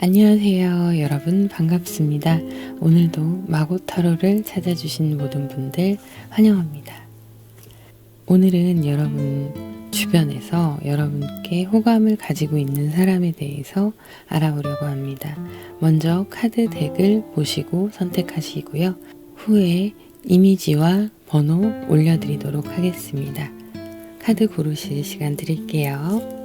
안녕하세요. 여러분 반갑습니다. 오늘도 마고 타로를 찾아주신 모든 분들 환영합니다. 오늘은 여러분 주변에서 여러분께 호감을 가지고 있는 사람에 대해서 알아보려고 합니다. 먼저 카드 덱을 보시고 선택하시고요. 후에 이미지와 번호 올려드리도록 하겠습니다. 카드 고르실 시간 드릴게요.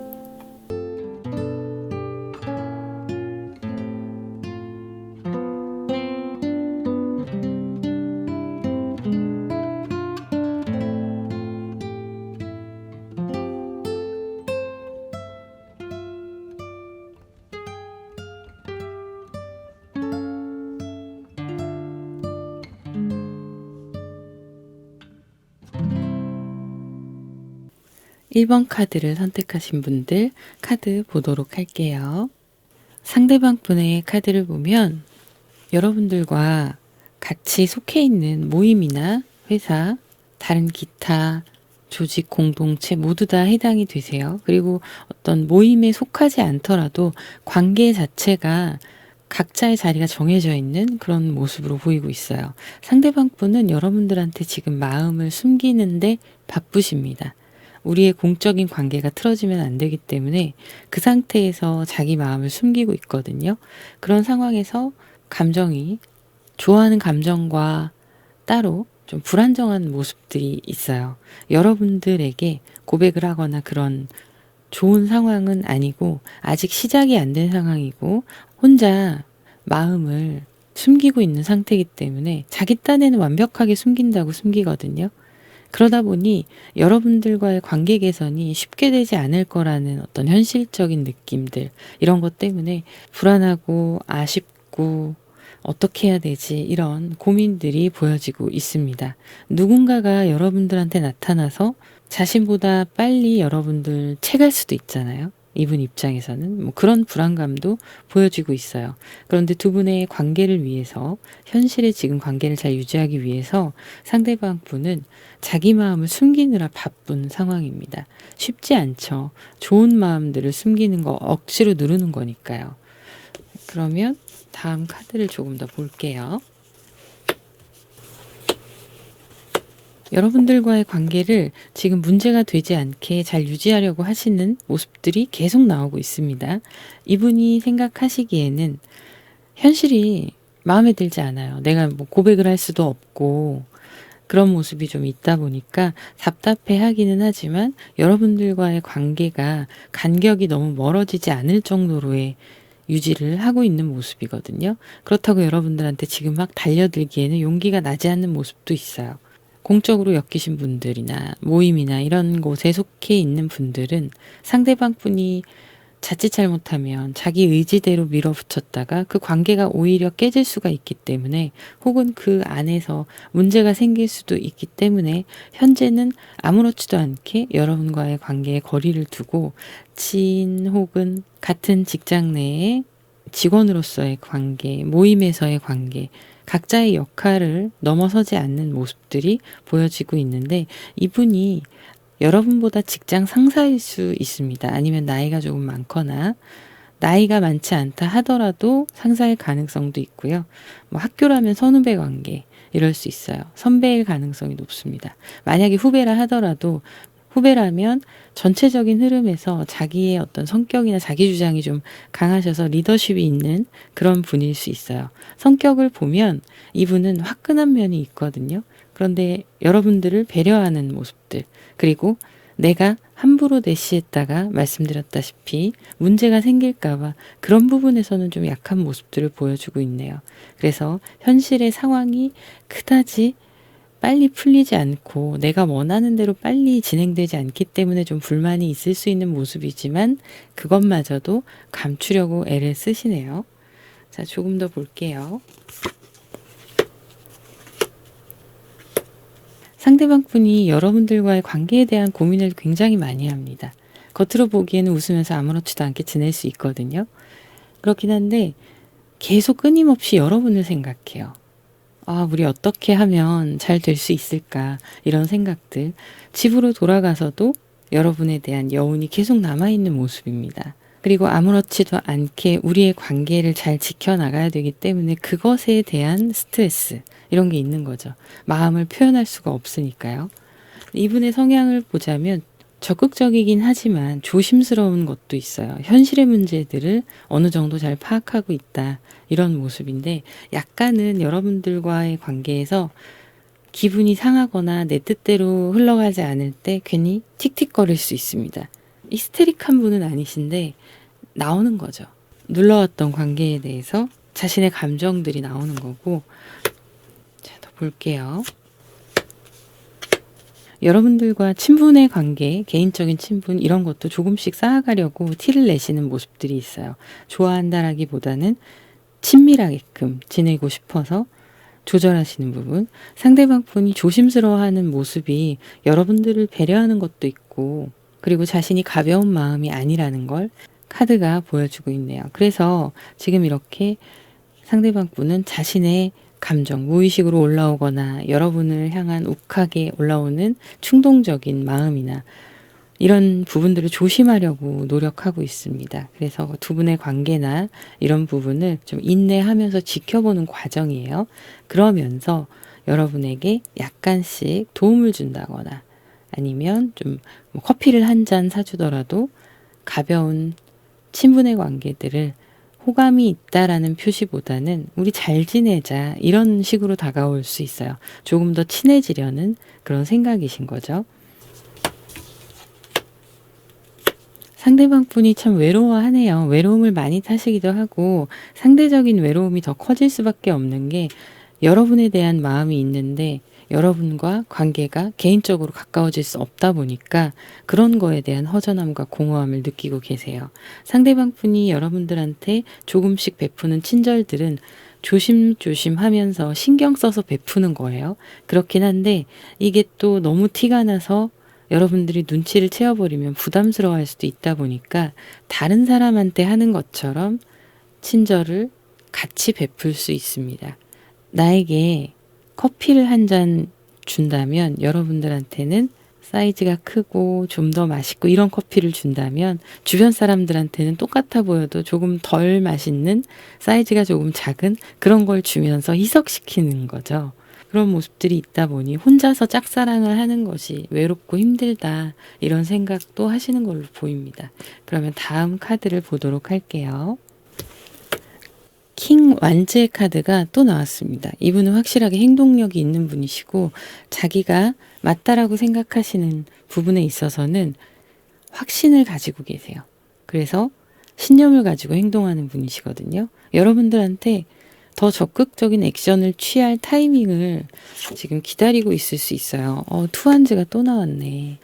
1번 카드를 선택하신 분들 카드 보도록 할게요. 상대방 분의 카드를 보면 여러분들과 같이 속해 있는 모임이나 회사, 다른 기타, 조직, 공동체 모두 다 해당이 되세요. 그리고 어떤 모임에 속하지 않더라도 관계 자체가 각자의 자리가 정해져 있는 그런 모습으로 보이고 있어요. 상대방 분은 여러분들한테 지금 마음을 숨기는데 바쁘십니다. 우리의 공적인 관계가 틀어지면 안 되기 때문에 그 상태에서 자기 마음을 숨기고 있거든요. 그런 상황에서 감정이 좋아하는 감정과 따로 좀 불안정한 모습들이 있어요. 여러분들에게 고백을 하거나 그런 좋은 상황은 아니고 아직 시작이 안 된 상황이고 혼자 마음을 숨기고 있는 상태이기 때문에 자기 딴에는 완벽하게 숨긴다고 숨기거든요. 그러다 보니 여러분들과의 관계 개선이 쉽게 되지 않을 거라는 어떤 현실적인 느낌들, 이런 것 때문에 불안하고 아쉽고 어떻게 해야 되지, 이런 고민들이 보여지고 있습니다. 누군가가 여러분들한테 나타나서 자신보다 빨리 여러분들 채갈 수도 있잖아요. 이분 입장에서는 뭐 그런 불안감도 보여지고 있어요. 그런데 두 분의 관계를 위해서, 현실의 지금 관계를 잘 유지하기 위해서 상대방 분은 자기 마음을 숨기느라 바쁜 상황입니다. 쉽지 않죠. 좋은 마음들을 숨기는 거 억지로 누르는 거니까요. 그러면 다음 카드를 조금 더 볼게요. 여러분들과의 관계를 지금 문제가 되지 않게 잘 유지하려고 하시는 모습들이 계속 나오고 있습니다. 이분이 생각하시기에는 현실이 마음에 들지 않아요. 내가 뭐 고백을 할 수도 없고 그런 모습이 좀 있다 보니까 답답해 하기는 하지만 여러분들과의 관계가 간격이 너무 멀어지지 않을 정도로의 유지를 하고 있는 모습이거든요. 그렇다고 여러분들한테 지금 막 달려들기에는 용기가 나지 않는 모습도 있어요. 공적으로 엮이신 분들이나 모임이나 이런 곳에 속해 있는 분들은 상대방 분이 자칫 잘못하면 자기 의지대로 밀어붙였다가 그 관계가 오히려 깨질 수가 있기 때문에, 혹은 그 안에서 문제가 생길 수도 있기 때문에 현재는 아무렇지도 않게 여러분과의 관계에 거리를 두고 지인 혹은 같은 직장 내의 직원으로서의 관계, 모임에서의 관계, 각자의 역할을 넘어서지 않는 모습들이 보여지고 있는데, 이분이 여러분보다 직장 상사일 수 있습니다. 아니면 나이가 조금 많거나, 나이가 많지 않다 하더라도 상사일 가능성도 있고요. 뭐 학교라면 선후배 관계 이럴 수 있어요. 선배일 가능성이 높습니다. 만약에 후배라 하더라도, 후배라면 전체적인 흐름에서 자기의 어떤 성격이나 자기 주장이 좀 강하셔서 리더십이 있는 그런 분일 수 있어요. 성격을 보면 이분은 화끈한 면이 있거든요. 그런데 여러분들을 배려하는 모습들, 그리고 내가 함부로 대시했다가 말씀드렸다시피 문제가 생길까봐 그런 부분에서는 좀 약한 모습들을 보여주고 있네요. 그래서 현실의 상황이 그다지 빨리 풀리지 않고 내가 원하는 대로 빨리 진행되지 않기 때문에 좀 불만이 있을 수 있는 모습이지만, 그것마저도 감추려고 애를 쓰시네요. 자, 조금 더 볼게요. 상대방 분이 여러분들과의 관계에 대한 고민을 굉장히 많이 합니다. 겉으로 보기에는 웃으면서 아무렇지도 않게 지낼 수 있거든요. 그렇긴 한데 계속 끊임없이 여러분을 생각해요. 아, 우리 어떻게 하면 잘 될 수 있을까, 이런 생각들. 집으로 돌아가서도 여러분에 대한 여운이 계속 남아있는 모습입니다. 그리고 아무렇지도 않게 우리의 관계를 잘 지켜나가야 되기 때문에 그것에 대한 스트레스, 이런 게 있는 거죠. 마음을 표현할 수가 없으니까요. 이분의 성향을 보자면 적극적이긴 하지만 조심스러운 것도 있어요. 현실의 문제들을 어느 정도 잘 파악하고 있다, 이런 모습인데, 약간은 여러분들과의 관계에서 기분이 상하거나 내 뜻대로 흘러가지 않을 때 괜히 틱틱거릴 수 있습니다. 히스테릭한 분은 아니신데 나오는 거죠. 눌러왔던 관계에 대해서 자신의 감정들이 나오는 거고. 자, 더 볼게요. 여러분들과 친분의 관계, 개인적인 친분, 이런 것도 조금씩 쌓아가려고 티를 내시는 모습들이 있어요. 좋아한다라기보다는 친밀하게끔 지내고 싶어서 조절하시는 부분, 상대방 분이 조심스러워하는 모습이 여러분들을 배려하는 것도 있고, 그리고 자신이 가벼운 마음이 아니라는 걸 카드가 보여주고 있네요. 그래서 지금 이렇게 상대방 분은 자신의 감정, 무의식으로 올라오거나 여러분을 향한 욱하게 올라오는 충동적인 마음이나 이런 부분들을 조심하려고 노력하고 있습니다. 그래서 두 분의 관계나 이런 부분을 좀 인내하면서 지켜보는 과정이에요. 그러면서 여러분에게 약간씩 도움을 준다거나 아니면 좀 커피를 한 잔 사주더라도 가벼운 친분의 관계들을 호감이 있다라는 표시보다는 우리 잘 지내자, 이런 식으로 다가올 수 있어요. 조금 더 친해지려는 그런 생각이신 거죠. 상대방 분이 참 외로워하네요. 외로움을 많이 타시기도 하고, 상대적인 외로움이 더 커질 수밖에 없는 게, 여러분에 대한 마음이 있는데 여러분과 관계가 개인적으로 가까워질 수 없다 보니까 그런 거에 대한 허전함과 공허함을 느끼고 계세요. 상대방 분이 여러분들한테 조금씩 베푸는 친절들은 조심조심 하면서 신경 써서 베푸는 거예요. 그렇긴 한데 이게 또 너무 티가 나서 여러분들이 눈치를 채워버리면 부담스러워할 수도 있다 보니까 다른 사람한테 하는 것처럼 친절을 같이 베풀 수 있습니다. 나에게 커피를 한 잔 준다면 여러분들한테는 사이즈가 크고 좀 더 맛있고 이런 커피를 준다면 주변 사람들한테는 똑같아 보여도 조금 덜 맛있는, 사이즈가 조금 작은 그런 걸 주면서 희석시키는 거죠. 그런 모습들이 있다 보니 혼자서 짝사랑을 하는 것이 외롭고 힘들다, 이런 생각도 하시는 걸로 보입니다. 그러면 다음 카드를 보도록 할게요. 킹 완즈의 카드가 또 나왔습니다. 이분은 확실하게 행동력이 있는 분이시고 자기가 맞다라고 생각하시는 부분에 있어서는 확신을 가지고 계세요. 그래서 신념을 가지고 행동하는 분이시거든요. 여러분들한테 더 적극적인 액션을 취할 타이밍을 지금 기다리고 있을 수 있어요. 투한즈가 또 나왔네.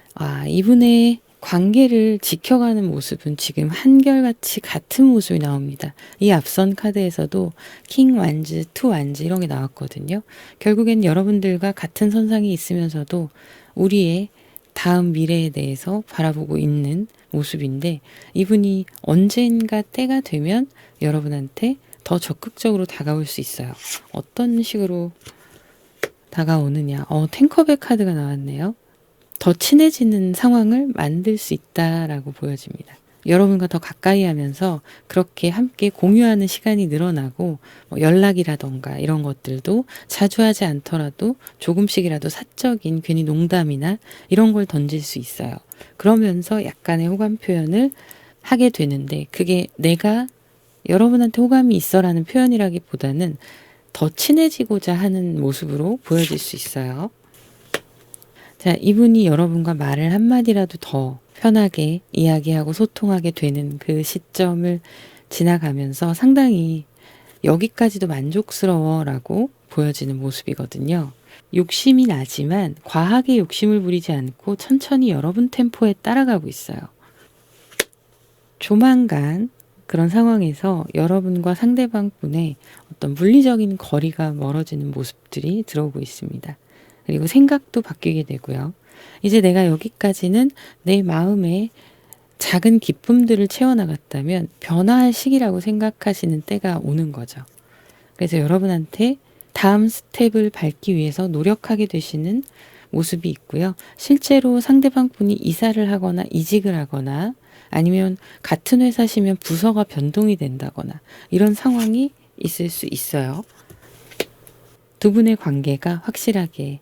이분의 관계를 지켜가는 모습은 지금 한결같이 같은 모습이 나옵니다. 이 앞선 카드에서도 킹 완즈, 투 완즈 이런 게 나왔거든요. 결국엔 여러분들과 같은 선상에 있으면서도 우리의 다음 미래에 대해서 바라보고 있는 모습인데, 이분이 언젠가 때가 되면 여러분한테 더 적극적으로 다가올 수 있어요. 어떤 식으로 다가오느냐. 탱커백 카드가 나왔네요. 더 친해지는 상황을 만들 수 있다라고 보여집니다. 여러분과 더 가까이 하면서 그렇게 함께 공유하는 시간이 늘어나고 연락이라던가 이런 것들도 자주 하지 않더라도 조금씩이라도 사적인 괜히 농담이나 이런 걸 던질 수 있어요. 그러면서 약간의 호감 표현을 하게 되는데 그게 내가 여러분한테 호감이 있어라는 표현이라기보다는 더 친해지고자 하는 모습으로 보여질 수 있어요. 자, 이분이 여러분과 말을 한마디라도 더 편하게 이야기하고 소통하게 되는 그 시점을 지나가면서 상당히 여기까지도 만족스러워라고 보여지는 모습이거든요. 욕심이 나지만 과하게 욕심을 부리지 않고 천천히 여러분 템포에 따라가고 있어요. 조만간 그런 상황에서 여러분과 상대방 분의 어떤 물리적인 거리가 멀어지는 모습들이 들어오고 있습니다. 그리고 생각도 바뀌게 되고요. 이제 내가 여기까지는 내 마음에 작은 기쁨들을 채워나갔다면 변화할 시기라고 생각하시는 때가 오는 거죠. 그래서 여러분한테 다음 스텝을 밟기 위해서 노력하게 되시는 모습이 있고요. 실제로 상대방 분이 이사를 하거나 이직을 하거나 아니면 같은 회사시면 부서가 변동이 된다거나 이런 상황이 있을 수 있어요. 두 분의 관계가 확실하게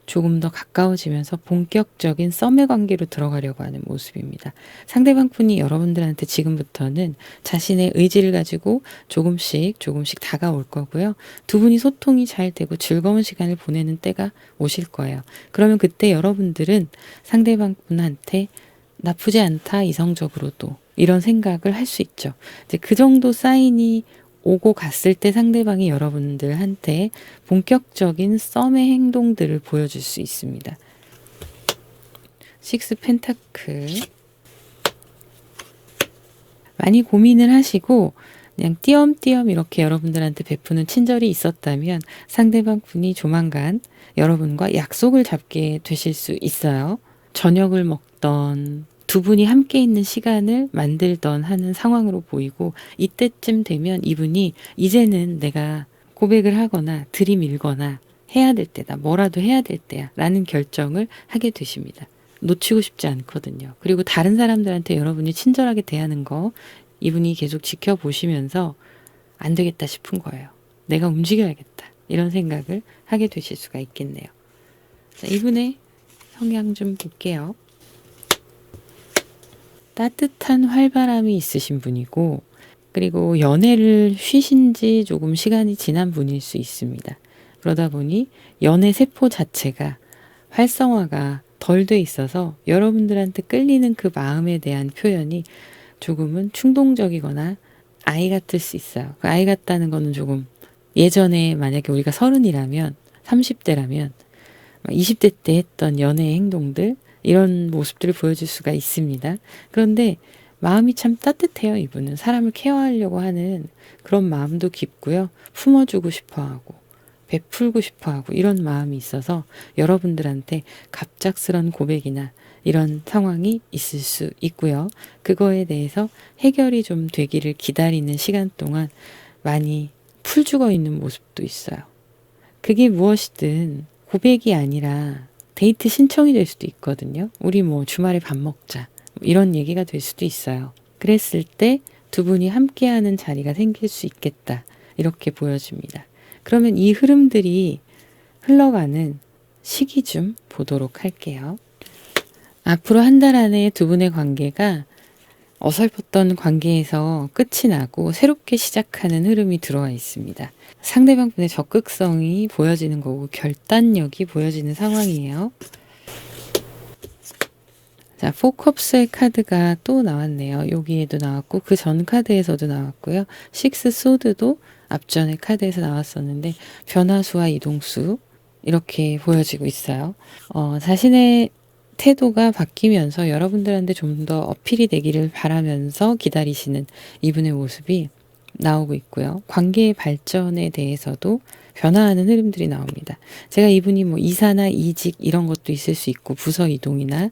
조금 더 가까워지면서 본격적인 썸의 관계로 들어가려고 하는 모습입니다. 상대방 분이 여러분들한테 지금부터는 자신의 의지를 가지고 조금씩 다가올 거고요. 두 분이 소통이 잘 되고 즐거운 시간을 보내는 때가 오실 거예요. 그러면 그때 여러분들은 상대방 분한테 나쁘지 않다, 이성적으로도 이런 생각을 할 수 있죠. 이제 그 정도 사인이 오고 갔을 때 상대방이 여러분들한테 본격적인 썸의 행동들을 보여줄 수 있습니다. 식스 펜타클. 많이 고민을 하시고 그냥 띄엄띄엄 이렇게 여러분들한테 베푸는 친절이 있었다면 상대방 분이 조만간 여러분과 약속을 잡게 되실 수 있어요. 저녁을 먹던 두 분이 함께 있는 시간을 만들던 하는 상황으로 보이고, 이때쯤 되면 이분이 이제는 내가 고백을 하거나 들이밀거나 해야 될 때다, 뭐라도 해야 될 때야 라는 결정을 하게 되십니다. 놓치고 싶지 않거든요. 그리고 다른 사람들한테 여러분이 친절하게 대하는 거 이분이 계속 지켜보시면서 안 되겠다 싶은 거예요. 내가 움직여야겠다, 이런 생각을 하게 되실 수가 있겠네요. 자, 이분의 성향 좀 볼게요. 따뜻한 활발함이 있으신 분이고, 그리고 연애를 쉬신 지 조금 시간이 지난 분일 수 있습니다. 그러다 보니 연애 세포 자체가 활성화가 덜 돼 있어서 여러분들한테 끌리는 그 마음에 대한 표현이 조금은 충동적이거나 아이 같을 수 있어요. 그 아이 같다는 거는 조금 예전에 만약에 우리가 30이라면 30대라면 20대 때 했던 연애 행동들, 이런 모습들을 보여줄 수가 있습니다. 그런데 마음이 참 따뜻해요. 이분은 사람을 케어하려고 하는 그런 마음도 깊고요. 품어주고 싶어하고 베풀고 싶어하고 이런 마음이 있어서 여러분들한테 갑작스런 고백이나 이런 상황이 있을 수 있고요. 그거에 대해서 해결이 좀 되기를 기다리는 시간 동안 많이 풀 죽어 있는 모습도 있어요. 그게 무엇이든 고백이 아니라 데이트 신청이 될 수도 있거든요. 우리 뭐 주말에 밥 먹자, 이런 얘기가 될 수도 있어요. 그랬을 때 두 분이 함께하는 자리가 생길 수 있겠다, 이렇게 보여집니다. 그러면 이 흐름들이 흘러가는 시기 좀 보도록 할게요. 앞으로 한 달 안에 두 분의 관계가 어설펐던 관계에서 끝이 나고 새롭게 시작하는 흐름이 들어와 있습니다. 상대방 분의 적극성이 보여지는 거고 결단력이 보여지는 상황이에요. 자, 포컵스의 카드가 또 나왔네요. 여기에도 나왔고 그 전 카드에서도 나왔고요. 식스 소드도 앞전의 카드에서 나왔었는데 변화수와 이동수 이렇게 보여지고 있어요. 자신의 태도가 바뀌면서 여러분들한테 좀 더 어필이 되기를 바라면서 기다리시는 이분의 모습이 나오고 있고요. 관계의 발전에 대해서도 변화하는 흐름들이 나옵니다. 제가 이분이 뭐 이사나 이직 이런 것도 있을 수 있고 부서 이동이나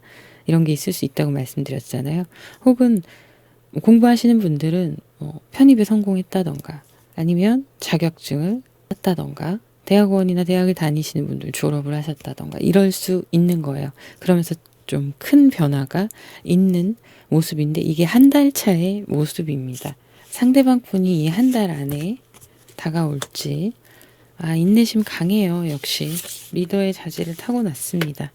이런 게 있을 수 있다고 말씀드렸잖아요. 혹은 공부하시는 분들은 편입에 성공했다던가 아니면 자격증을 땄다던가 대학원이나 대학을 다니시는 분들 졸업을 하셨다던가 이럴 수 있는 거예요. 그러면서 좀 큰 변화가 있는 모습인데 이게 한 달 차의 모습입니다. 상대방 분이 이 한 달 안에 다가올지. 인내심 강해요. 역시 리더의 자질을 타고났습니다.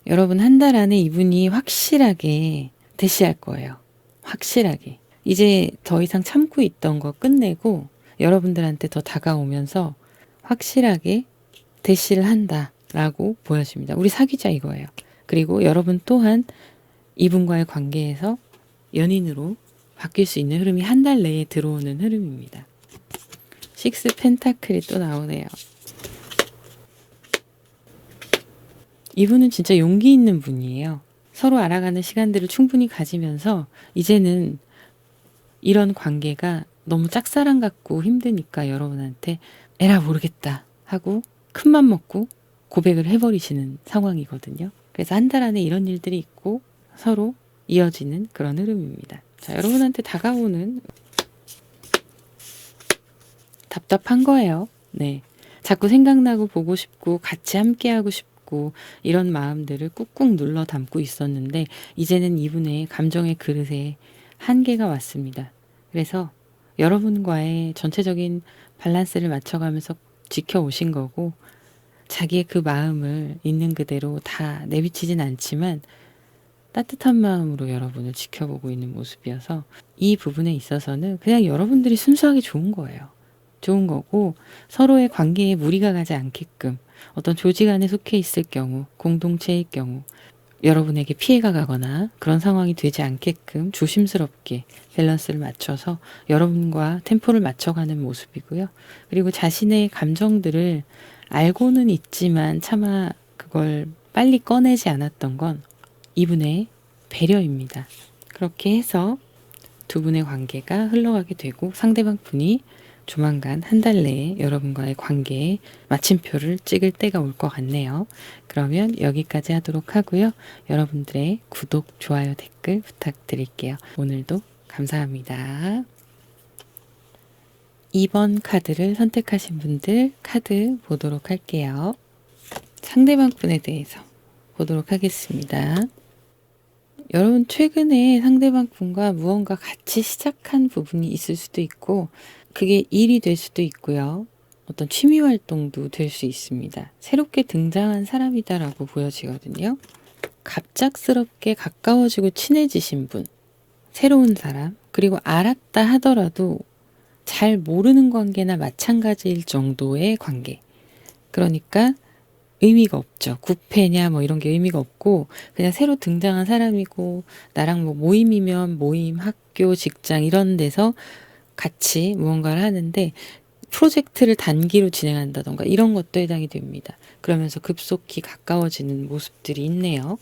여러분 한 달 안에 이분이 확실하게 대시할 거예요. 확실하게. 이제 더 이상 참고 있던 거 끝내고 여러분들한테 더 다가오면서 확실하게 대시를 한다라고 보여집니다. 우리 사귀자 이거예요. 그리고 여러분 또한 이분과의 관계에서 연인으로 바뀔 수 있는 흐름이 한 달 내에 들어오는 흐름입니다. 식스 펜타클이 또 나오네요. 이분은 진짜 용기 있는 분이에요. 서로 알아가는 시간들을 충분히 가지면서 이제는 이런 관계가 너무 짝사랑 같고 힘드니까 여러분한테 에라 모르겠다 하고 큰맘 먹고 고백을 해버리시는 상황이거든요. 그래서 한 달 안에 이런 일들이 있고 서로 이어지는 그런 흐름입니다. 자, 여러분한테 다가오는 답답한 거예요. 네. 자꾸 생각나고 보고 싶고 같이 함께하고 싶고 싶고 이런 마음들을 꾹꾹 눌러 담고 있었는데 이제는 이분의 감정의 그릇에 한계가 왔습니다. 그래서 여러분과의 전체적인 밸런스를 맞춰가면서 지켜오신 거고 자기의 그 마음을 있는 그대로 다 내비치진 않지만 따뜻한 마음으로 여러분을 지켜보고 있는 모습이어서 이 부분에 있어서는 그냥 여러분들이 순수하게 좋은 거예요. 좋은 거고 서로의 관계에 무리가 가지 않게끔 어떤 조직 안에 속해 있을 경우, 공동체일 경우 여러분에게 피해가 가거나 그런 상황이 되지 않게끔 조심스럽게 밸런스를 맞춰서 여러분과 템포를 맞춰가는 모습이고요. 그리고 자신의 감정들을 알고는 있지만 차마 그걸 빨리 꺼내지 않았던 건 이분의 배려입니다. 그렇게 해서 두 분의 관계가 흘러가게 되고 상대방 분이 조만간 한 달 내에 여러분과의 관계에 마침표를 찍을 때가 올 것 같네요. 그러면 여기까지 하도록 하고요. 여러분들의 구독, 좋아요, 댓글 부탁드릴게요. 오늘도 감사합니다. 2번 카드를 선택하신 분들 카드 보도록 할게요. 상대방 분에 대해서 보도록 하겠습니다. 여러분 최근에 상대방 분과 무언가 같이 시작한 부분이 있을 수도 있고 그게 일이 될 수도 있고요. 어떤 취미 활동도 될 수 있습니다. 새롭게 등장한 사람이다라고 보여지거든요. 갑작스럽게 가까워지고 친해지신 분, 새로운 사람, 그리고 알았다 하더라도 잘 모르는 관계나 마찬가지일 정도의 관계. 그러니까 의미가 없죠. 구패냐 뭐 이런 게 의미가 없고 그냥 새로 등장한 사람이고 나랑 뭐 모임이면 모임, 학교, 직장 이런 데서 같이 무언가를 하는데 프로젝트를 단기로 진행한다던가 이런 것도 해당이 됩니다. 그러면서 급속히 가까워지는 모습들이 있네요.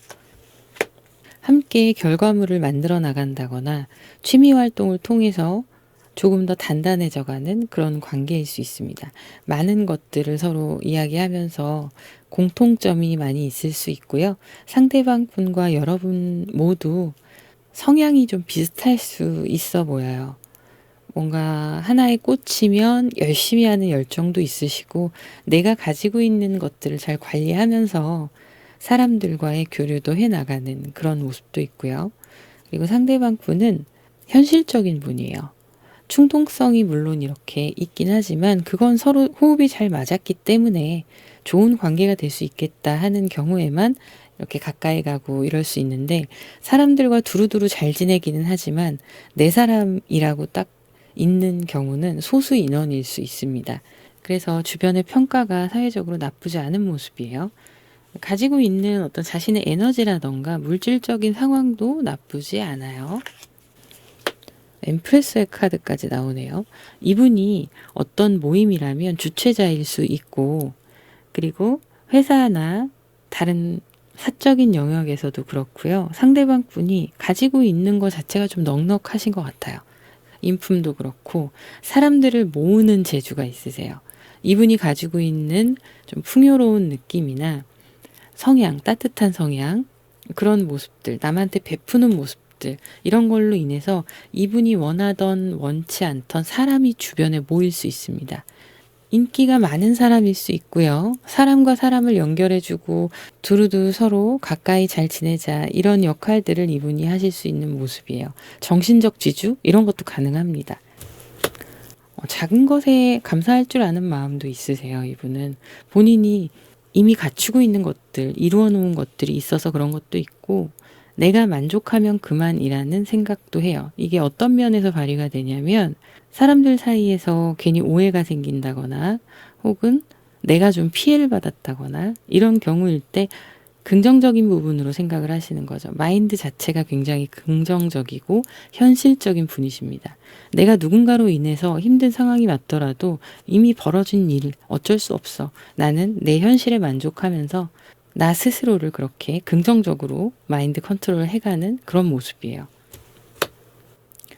함께 결과물을 만들어 나간다거나 취미 활동을 통해서 조금 더 단단해져가는 그런 관계일 수 있습니다. 많은 것들을 서로 이야기하면서 공통점이 많이 있을 수 있고요. 상대방 분과 여러분 모두 성향이 좀 비슷할 수 있어 보여요. 뭔가 하나에 꽂히면 열심히 하는 열정도 있으시고 내가 가지고 있는 것들을 잘 관리하면서 사람들과의 교류도 해나가는 그런 모습도 있고요. 그리고 상대방 분은 현실적인 분이에요. 충동성이 물론 이렇게 있긴 하지만 그건 서로 호흡이 잘 맞았기 때문에 좋은 관계가 될 수 있겠다 하는 경우에만 이렇게 가까이 가고 이럴 수 있는데 사람들과 두루두루 잘 지내기는 하지만 내 사람이라고 딱 있는 경우는 소수 인원일 수 있습니다. 그래서 주변의 평가가 사회적으로 나쁘지 않은 모습이에요. 가지고 있는 어떤 자신의 에너지라던가 물질적인 상황도 나쁘지 않아요. 엠프레스의 카드까지 나오네요. 이분이 어떤 모임이라면 주최자일 수 있고 그리고 회사나 다른 사적인 영역에서도 그렇고요. 상대방 분이 가지고 있는 것 자체가 좀 넉넉하신 것 같아요. 인품도 그렇고 사람들을 모으는 재주가 있으세요. 이분이 가지고 있는 좀 풍요로운 느낌이나 성향, 따뜻한 성향 그런 모습들, 남한테 베푸는 모습들 이런 걸로 인해서 이분이 원하던 원치 않던 사람이 주변에 모일 수 있습니다. 인기가 많은 사람일 수 있고요. 사람과 사람을 연결해주고 두루두루 서로 가까이 잘 지내자 이런 역할들을 이분이 하실 수 있는 모습이에요. 정신적 지주 이런 것도 가능합니다. 작은 것에 감사할 줄 아는 마음도 있으세요. 이분은 본인이 이미 갖추고 있는 것들, 이루어 놓은 것들이 있어서 그런 것도 있고 내가 만족하면 그만이라는 생각도 해요. 이게 어떤 면에서 발휘가 되냐면 사람들 사이에서 괜히 오해가 생긴다거나 혹은 내가 좀 피해를 받았다거나 이런 경우일 때 긍정적인 부분으로 생각을 하시는 거죠. 마인드 자체가 굉장히 긍정적이고 현실적인 분이십니다. 내가 누군가로 인해서 힘든 상황이 왔더라도 이미 벌어진 일 어쩔 수 없어. 나는 내 현실에 만족하면서 나 스스로를 그렇게 긍정적으로 마인드 컨트롤을 해가는 그런 모습이에요.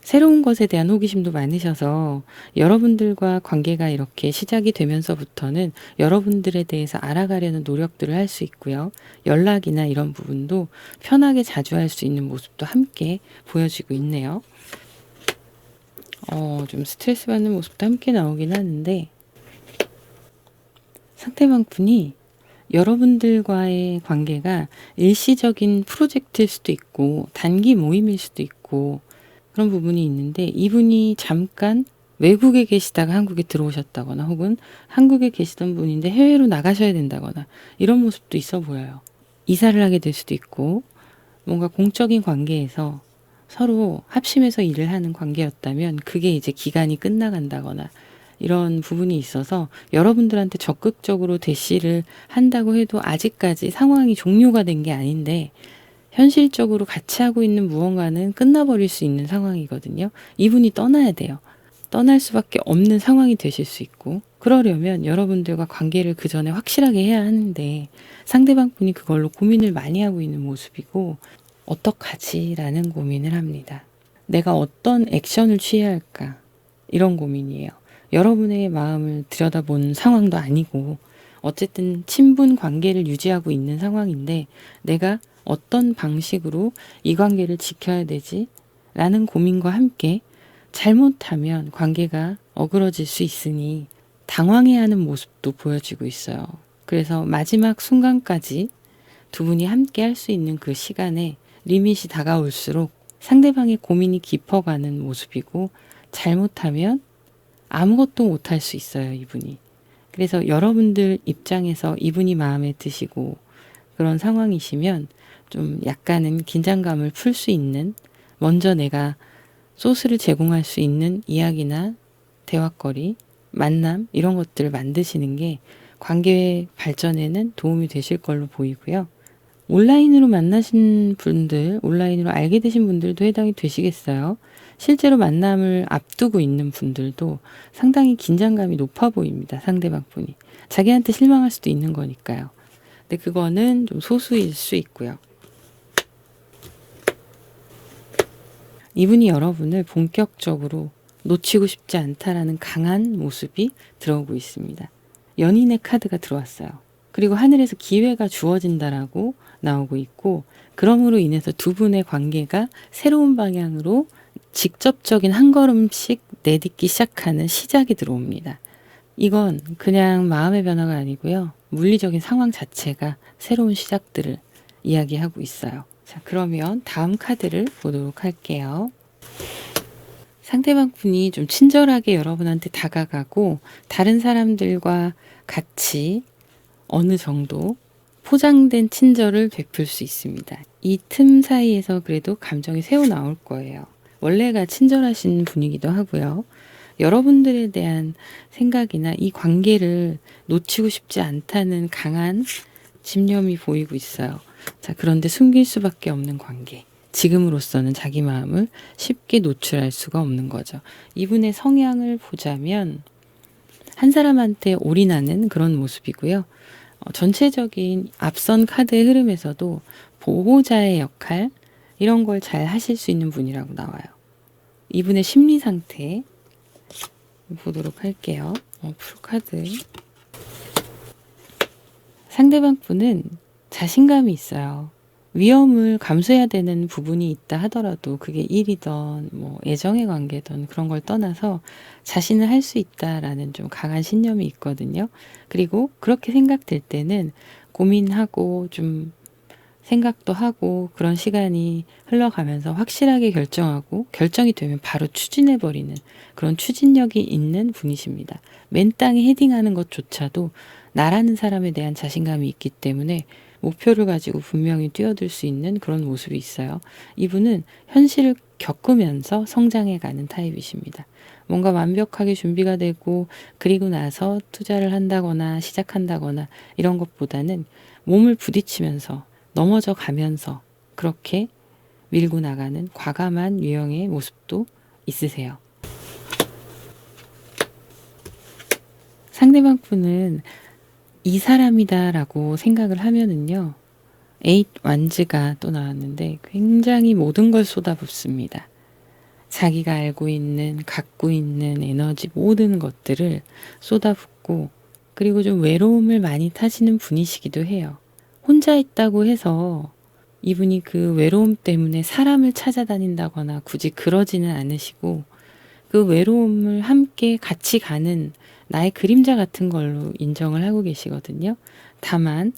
새로운 것에 대한 호기심도 많으셔서 여러분들과 관계가 이렇게 시작이 되면서부터는 여러분들에 대해서 알아가려는 노력들을 할 수 있고요. 연락이나 이런 부분도 편하게 자주 할 수 있는 모습도 함께 보여지고 있네요. 좀 스트레스 받는 모습도 함께 나오긴 하는데 상대방 분이 여러분들과의 관계가 일시적인 프로젝트일 수도 있고 단기 모임일 수도 있고 그런 부분이 있는데, 이분이 잠깐 외국에 계시다가 한국에 들어오셨다거나 혹은 한국에 계시던 분인데 해외로 나가셔야 된다거나 이런 모습도 있어 보여요. 이사를 하게 될 수도 있고, 뭔가 공적인 관계에서 서로 합심해서 일을 하는 관계였다면 그게 이제 기간이 끝나간다거나 이런 부분이 있어서 여러분들한테 적극적으로 대시를 한다고 해도 아직까지 상황이 종료가 된 게 아닌데, 현실적으로 같이 하고 있는 무언가는 끝나버릴 수 있는 상황이거든요. 이분이 떠나야 돼요. 떠날 수밖에 없는 상황이 되실 수 있고, 그러려면 여러분들과 관계를 그 전에 확실하게 해야 하는데 상대방 분이 그걸로 고민을 많이 하고 있는 모습이고, 어떡하지? 라는 고민을 합니다. 내가 어떤 액션을 취해야 할까? 이런 고민이에요. 여러분의 마음을 들여다본 상황도 아니고 어쨌든 친분 관계를 유지하고 있는 상황인데 내가 어떤 방식으로 이 관계를 지켜야 되지? 라는 고민과 함께 잘못하면 관계가 어그러질 수 있으니 당황해하는 모습도 보여지고 있어요. 그래서 마지막 순간까지 두 분이 함께 할 수 있는 그 시간에 리밋이 다가올수록 상대방의 고민이 깊어가는 모습이고, 잘못하면 아무것도 못할 수 있어요, 이분이. 그래서 여러분들 입장에서 이분이 마음에 드시고 그런 상황이시면 좀 약간은 긴장감을 풀 수 있는, 먼저 내가 소스를 제공할 수 있는 이야기나 대화거리, 만남 이런 것들을 만드시는 게 관계 발전에는 도움이 되실 걸로 보이고요. 온라인으로 만나신 분들, 온라인으로 알게 되신 분들도 해당이 되시겠어요. 실제로 만남을 앞두고 있는 분들도 상당히 긴장감이 높아 보입니다. 상대방 분이. 자기한테 실망할 수도 있는 거니까요. 근데 그거는 좀 소수일 수 있고요. 이분이 여러분을 본격적으로 놓치고 싶지 않다라는 강한 모습이 들어오고 있습니다. 연인의 카드가 들어왔어요. 그리고 하늘에서 기회가 주어진다라고 나오고 있고, 그럼으로 인해서 두 분의 관계가 새로운 방향으로 직접적인 한 걸음씩 내딛기 시작하는 시작이 들어옵니다. 이건 그냥 마음의 변화가 아니고요. 물리적인 상황 자체가 새로운 시작들을 이야기하고 있어요. 자, 그러면 다음 카드를 보도록 할게요. 상대방 분이 좀 친절하게 여러분한테 다가가고 다른 사람들과 같이 어느 정도 포장된 친절을 베풀 수 있습니다. 이 틈 사이에서 그래도 감정이 새어 나올 거예요. 원래가 친절하신 분이기도 하고요. 여러분들에 대한 생각이나 이 관계를 놓치고 싶지 않다는 강한 집념이 보이고 있어요. 자, 그런데 숨길 수밖에 없는 관계. 지금으로서는 자기 마음을 쉽게 노출할 수가 없는 거죠. 이분의 성향을 보자면 한 사람한테 올인하는 그런 모습이고요. 전체적인 앞선 카드의 흐름에서도 보호자의 역할, 이런 걸 잘 하실 수 있는 분이라고 나와요. 이분의 심리 상태 보도록 할게요. 풀카드. 상대방 분은 자신감이 있어요. 위험을 감수해야 되는 부분이 있다 하더라도 그게 일이든 뭐 애정의 관계든 그런 걸 떠나서 자신을 할 수 있다라는 좀 강한 신념이 있거든요. 그리고 그렇게 생각될 때는 고민하고 좀 생각도 하고 그런 시간이 흘러가면서 확실하게 결정하고 결정이 되면 바로 추진해버리는 그런 추진력이 있는 분이십니다. 맨 땅에 헤딩하는 것조차도 나라는 사람에 대한 자신감이 있기 때문에 목표를 가지고 분명히 뛰어들 수 있는 그런 모습이 있어요. 이분은 현실을 겪으면서 성장해가는 타입이십니다. 뭔가 완벽하게 준비가 되고 그리고 나서 투자를 한다거나 시작한다거나 이런 것보다는 몸을 부딪히면서 넘어져 가면서 그렇게 밀고 나가는 과감한 유형의 모습도 있으세요. 상대방 분은 이 사람이다라고 생각을 하면은요, 에잇 완즈가 또 나왔는데 굉장히 모든 걸 쏟아붓습니다. 자기가 알고 있는, 갖고 있는 에너지 모든 것들을 쏟아붓고, 그리고 좀 외로움을 많이 타시는 분이시기도 해요. 혼자 있다고 해서 이분이 그 외로움 때문에 사람을 찾아다닌다거나 굳이 그러지는 않으시고, 그 외로움을 함께 같이 가는 나의 그림자 같은 걸로 인정을 하고 계시거든요. 다만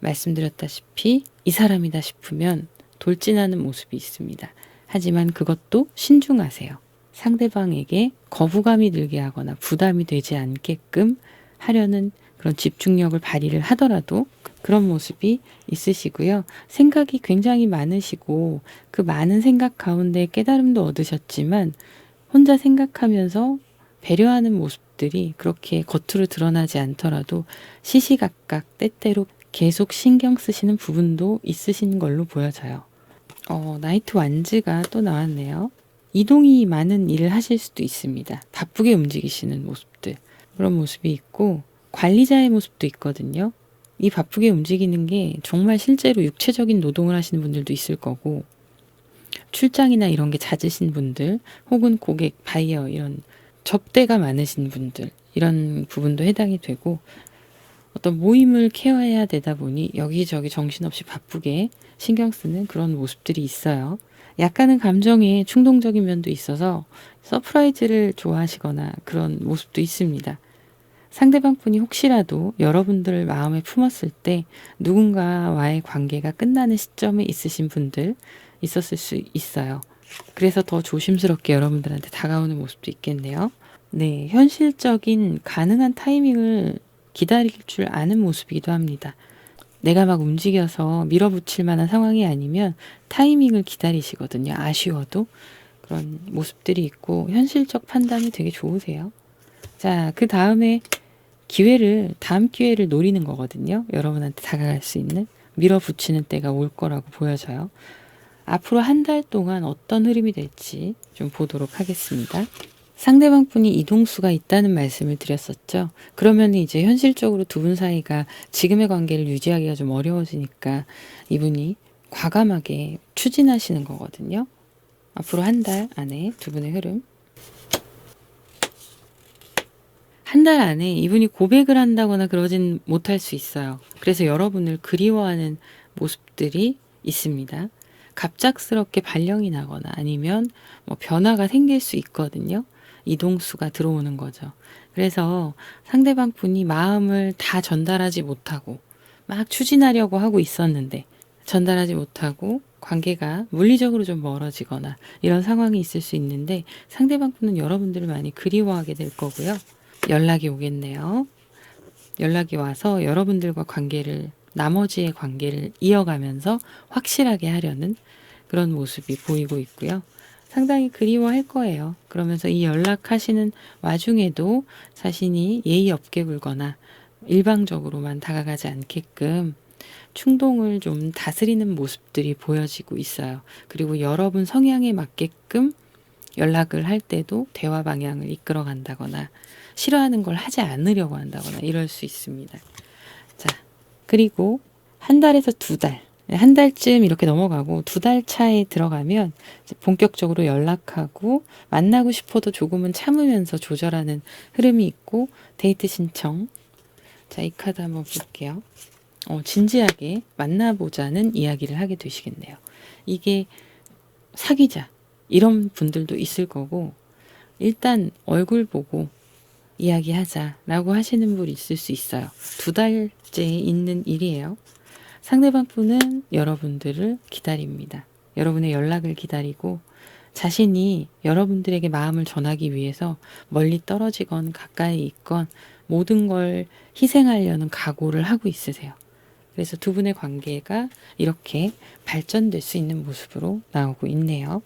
말씀드렸다시피 이 사람이다 싶으면 돌진하는 모습이 있습니다. 하지만 그것도 신중하세요. 상대방에게 거부감이 들게 하거나 부담이 되지 않게끔 하려는 그런 집중력을 발휘를 하더라도 그런 모습이 있으시고요. 생각이 굉장히 많으시고 그 많은 생각 가운데 깨달음도 얻으셨지만 혼자 생각하면서 배려하는 모습들이 그렇게 겉으로 드러나지 않더라도 시시각각 때때로 계속 신경 쓰시는 부분도 있으신 걸로 보여져요. 나이트 완즈가 또 나왔네요. 이동이 많은 일을 하실 수도 있습니다. 바쁘게 움직이시는 모습들. 그런 모습이 있고 관리자의 모습도 있거든요. 이 바쁘게 움직이는 게 정말 실제로 육체적인 노동을 하시는 분들도 있을 거고 출장이나 이런 게 잦으신 분들 혹은 고객, 바이어 이런 접대가 많으신 분들 이런 부분도 해당이 되고 어떤 모임을 케어해야 되다 보니 여기저기 정신없이 바쁘게 신경 쓰는 그런 모습들이 있어요. 약간은 감정에 충동적인 면도 있어서 서프라이즈를 좋아하시거나 그런 모습도 있습니다. 상대방 분이 혹시라도 여러분들을 마음에 품었을 때 누군가와의 관계가 끝나는 시점에 있으신 분들 있었을 수 있어요. 그래서 더 조심스럽게 여러분들한테 다가오는 모습도 있겠네요. 네, 현실적인 가능한 타이밍을 기다릴 줄 아는 모습이기도 합니다. 내가 막 움직여서 밀어붙일 만한 상황이 아니면 타이밍을 기다리시거든요. 아쉬워도. 그런 모습들이 있고 현실적 판단이 되게 좋으세요. 자, 그 다음에 다음 기회를 노리는 거거든요. 여러분한테 다가갈 수 있는 밀어붙이는 때가 올 거라고 보여져요. 앞으로 한 달 동안 어떤 흐름이 될지 좀 보도록 하겠습니다. 상대방 분이 이동수가 있다는 말씀을 드렸었죠. 그러면 이제 현실적으로 두 분 사이가 지금의 관계를 유지하기가 좀 어려워지니까 이분이 과감하게 추진하시는 거거든요. 앞으로 한 달 안에 두 분의 흐름. 한 달 안에 이분이 고백을 한다거나 그러진 못할 수 있어요. 그래서 여러분을 그리워하는 모습들이 있습니다. 갑작스럽게 발령이 나거나 아니면 뭐 변화가 생길 수 있거든요. 이동수가 들어오는 거죠. 그래서 상대방 분이 마음을 다 전달하지 못하고 막 추진하려고 하고 있었는데 전달하지 못하고 관계가 물리적으로 좀 멀어지거나 이런 상황이 있을 수 있는데 상대방 분은 여러분들을 많이 그리워하게 될 거고요. 연락이 오겠네요. 연락이 와서 여러분들과 나머지의 관계를 이어가면서 확실하게 하려는 그런 모습이 보이고 있고요. 상당히 그리워할 거예요. 그러면서 이 연락하시는 와중에도 자신이 예의 없게 굴거나 일방적으로만 다가가지 않게끔 충동을 좀 다스리는 모습들이 보여지고 있어요. 그리고 여러분 성향에 맞게끔 연락을 할 때도 대화 방향을 이끌어 간다거나 싫어하는 걸 하지 않으려고 한다거나 이럴 수 있습니다. 자, 그리고 한 달에서 두 달, 한 달쯤 이렇게 넘어가고 두 달 차에 들어가면 이제 본격적으로 연락하고 만나고 싶어도 조금은 참으면서 조절하는 흐름이 있고 데이트 신청. 자, 이 카드 한번 볼게요. 진지하게 만나보자는 이야기를 하게 되시겠네요. 이게 사귀자 이런 분들도 있을 거고 일단 얼굴 보고 이야기하자라고 하시는 분이 있을 수 있어요. 두 달째 있는 일이에요. 상대방 분은 여러분들을 기다립니다. 여러분의 연락을 기다리고 자신이 여러분들에게 마음을 전하기 위해서 멀리 떨어지건 가까이 있건 모든 걸 희생하려는 각오를 하고 있으세요. 그래서 두 분의 관계가 이렇게 발전될 수 있는 모습으로 나오고 있네요.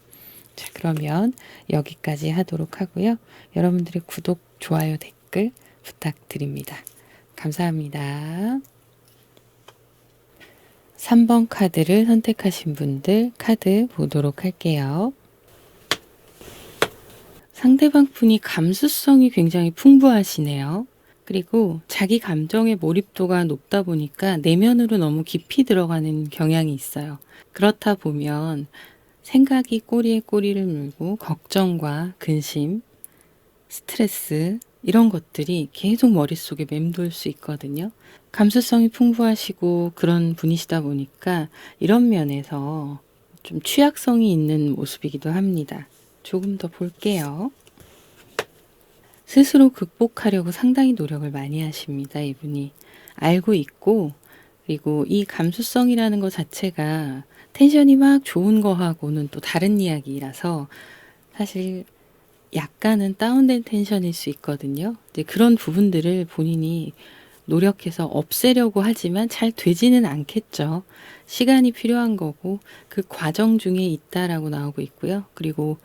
자, 그러면 여기까지 하도록 하고요. 여러분들의 구독, 좋아요, 댓글 부탁드립니다. 감사합니다. 3번 카드를 선택하신 분들 카드 보도록 할게요. 상대방 분이 감수성이 굉장히 풍부하시네요. 그리고 자기 감정의 몰입도가 높다 보니까 내면으로 너무 깊이 들어가는 경향이 있어요. 그렇다 보면 생각이 꼬리에 꼬리를 물고 걱정과 근심, 스트레스 이런 것들이 계속 머릿속에 맴돌 수 있거든요. 감수성이 풍부하시고 그런 분이시다 보니까 이런 면에서 좀 취약성이 있는 모습이기도 합니다. 조금 더 볼게요. 스스로 극복하려고 상당히 노력을 많이 하십니다. 이분이 알고 있고, 그리고 이 감수성이라는 것 자체가 텐션이 막 좋은 거하고는 또 다른 이야기라서 사실 약간은 다운된 텐션일 수 있거든요. 이제 그런 부분들을 본인이 노력해서 없애려고 하지만 잘 되지는 않겠죠. 시간이 필요한 거고 그 과정 중에 있다라고 나오고 있고요. 그리고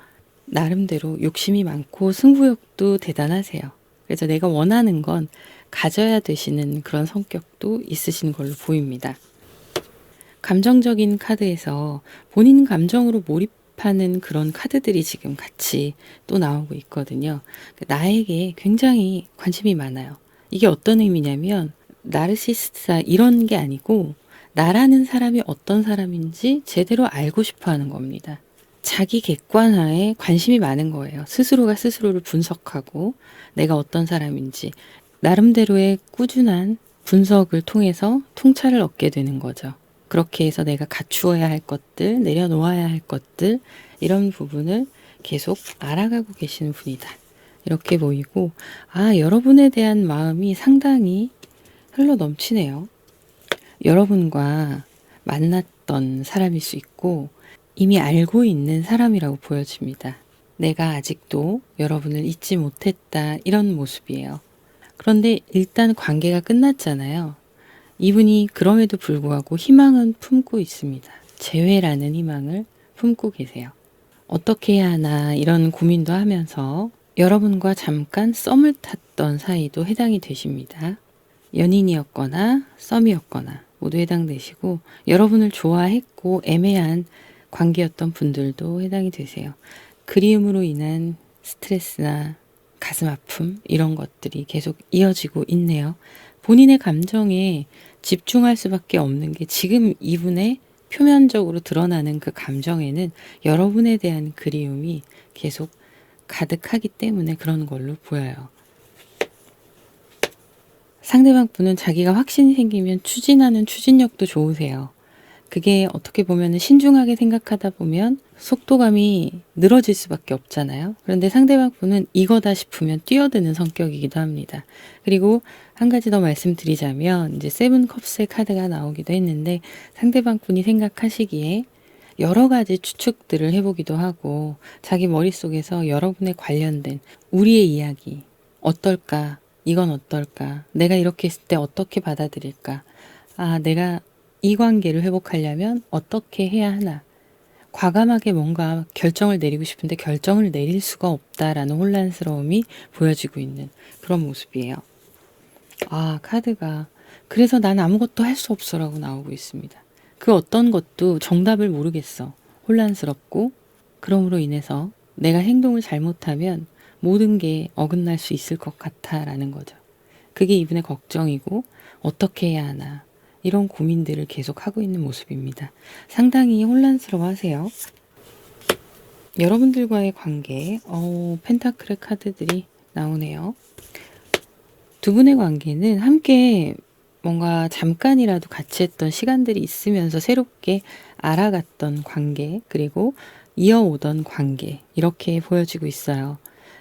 나름대로 욕심이 많고 승부욕도 대단하세요. 그래서 내가 원하는 건 가져야 되시는 그런 성격도 있으신 걸로 보입니다. 감정적인 카드에서 본인 감정으로 몰입하는 그런 카드들이 지금 같이 또 나오고 있거든요. 나에게 굉장히 관심이 많아요. 이게 어떤 의미냐면 나르시스트다 이런 게 아니고 나라는 사람이 어떤 사람인지 제대로 알고 싶어 하는 겁니다. 자기 객관화에 관심이 많은 거예요. 스스로가 스스로를 분석하고 내가 어떤 사람인지 나름대로의 꾸준한 분석을 통해서 통찰을 얻게 되는 거죠. 그렇게 해서 내가 갖추어야 할 것들, 내려놓아야 할 것들 이런 부분을 계속 알아가고 계시는 분이다. 이렇게 보이고 여러분에 대한 마음이 상당히 흘러 넘치네요. 여러분과 만났던 사람일 수 있고 이미 알고 있는 사람이라고 보여집니다. 내가 아직도 여러분을 잊지 못했다 이런 모습이에요. 그런데 일단 관계가 끝났잖아요. 이분이 그럼에도 불구하고 희망은 품고 있습니다. 재회라는 희망을 품고 계세요. 어떻게 해야 하나 이런 고민도 하면서 여러분과 잠깐 썸을 탔던 사이도 해당이 되십니다. 연인이었거나 썸이었거나 모두 해당되시고 여러분을 좋아했고 애매한 관계였던 분들도 해당이 되세요. 그리움으로 인한 스트레스나 가슴 아픔 이런 것들이 계속 이어지고 있네요. 본인의 감정에 집중할 수밖에 없는 게 지금 이분의 표면적으로 드러나는 그 감정에는 여러분에 대한 그리움이 계속 가득하기 때문에 그런 걸로 보여요. 상대방 분은 자기가 확신이 생기면 추진하는 추진력도 좋으세요. 그게 어떻게 보면 신중하게 생각하다 보면 속도감이 늘어질 수밖에 없잖아요. 그런데 상대방 분은 이거다 싶으면 뛰어드는 성격이기도 합니다. 그리고 한 가지 더 말씀드리자면 이제 세븐 컵스의 카드가 나오기도 했는데 상대방 분이 생각하시기에 여러 가지 추측들을 해보기도 하고 자기 머릿속에서 여러분에 관련된 우리의 이야기 어떨까? 이건 어떨까? 내가 이렇게 했을 때 어떻게 받아들일까? 내가 이 관계를 회복하려면 어떻게 해야 하나? 과감하게 뭔가 결정을 내리고 싶은데 결정을 내릴 수가 없다라는 혼란스러움이 보여지고 있는 그런 모습이에요. 카드가 그래서 난 아무것도 할 수 없어라고 나오고 있습니다. 그 어떤 것도 정답을 모르겠어. 혼란스럽고 그럼으로 인해서 내가 행동을 잘못하면 모든 게 어긋날 수 있을 것 같아라는 거죠. 그게 이분의 걱정이고 어떻게 해야 하나 이런 고민들을 계속 하고 있는 모습입니다. 상당히 혼란스러워 하세요. 여러분들과의 관계, 펜타클의 카드들이 나오네요. 두 분의 관계는 함께 뭔가 잠깐이라도 같이 했던 시간들이 있으면서 새롭게 알아갔던 관계, 그리고 이어오던 관계, 이렇게 보여지고 있어요.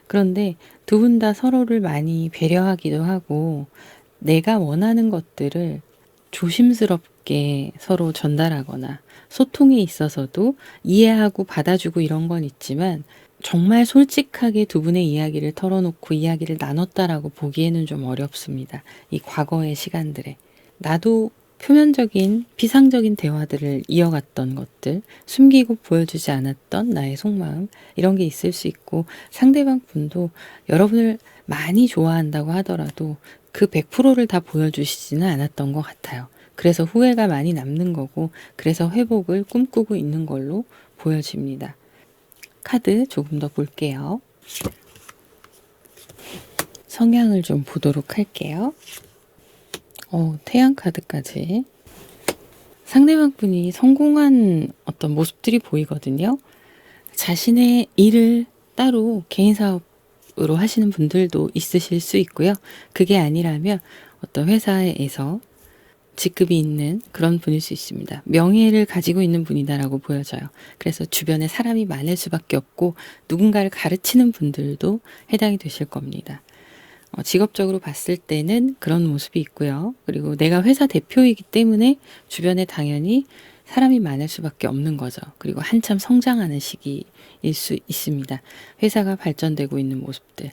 그런데 두 분 다 서로를 많이 배려하기도 하고 내가 원하는 것들을 조심스럽게 서로 전달하거나 소통에 있어서도 이해하고 받아주고 이런 건 있지만 정말 솔직하게 두 분의 이야기를 털어놓고 이야기를 나눴다라고 보기에는 좀 어렵습니다. 이 과거의 시간들에. 나도 표면적인 피상적인 대화들을 이어갔던 것들, 숨기고 보여주지 않았던 나의 속마음 이런 게 있을 수 있고 상대방 분도 여러분을 많이 좋아한다고 하더라도 그 100%를 다 보여주시지는 않았던 것 같아요. 그래서 후회가 많이 남는 거고 그래서 회복을 꿈꾸고 있는 걸로 보여집니다. 카드 조금 더 볼게요. 성향을 좀 보도록 할게요. 태양 카드까지. 상대방 분이 성공한 어떤 모습들이 보이거든요. 자신의 일을 따로 개인 사업으로 하시는 분들도 있으실 수 있고요. 그게 아니라면 어떤 회사에서 직급이 있는 그런 분일 수 있습니다. 명예를 가지고 있는 분이다라고 보여져요. 그래서 주변에 사람이 많을 수밖에 없고 누군가를 가르치는 분들도 해당이 되실 겁니다. 직업적으로 봤을 때는 그런 모습이 있고요. 그리고 내가 회사 대표이기 때문에 주변에 당연히 사람이 많을 수밖에 없는 거죠. 그리고 한참 성장하는 시기일 수 있습니다. 회사가 발전되고 있는 모습들.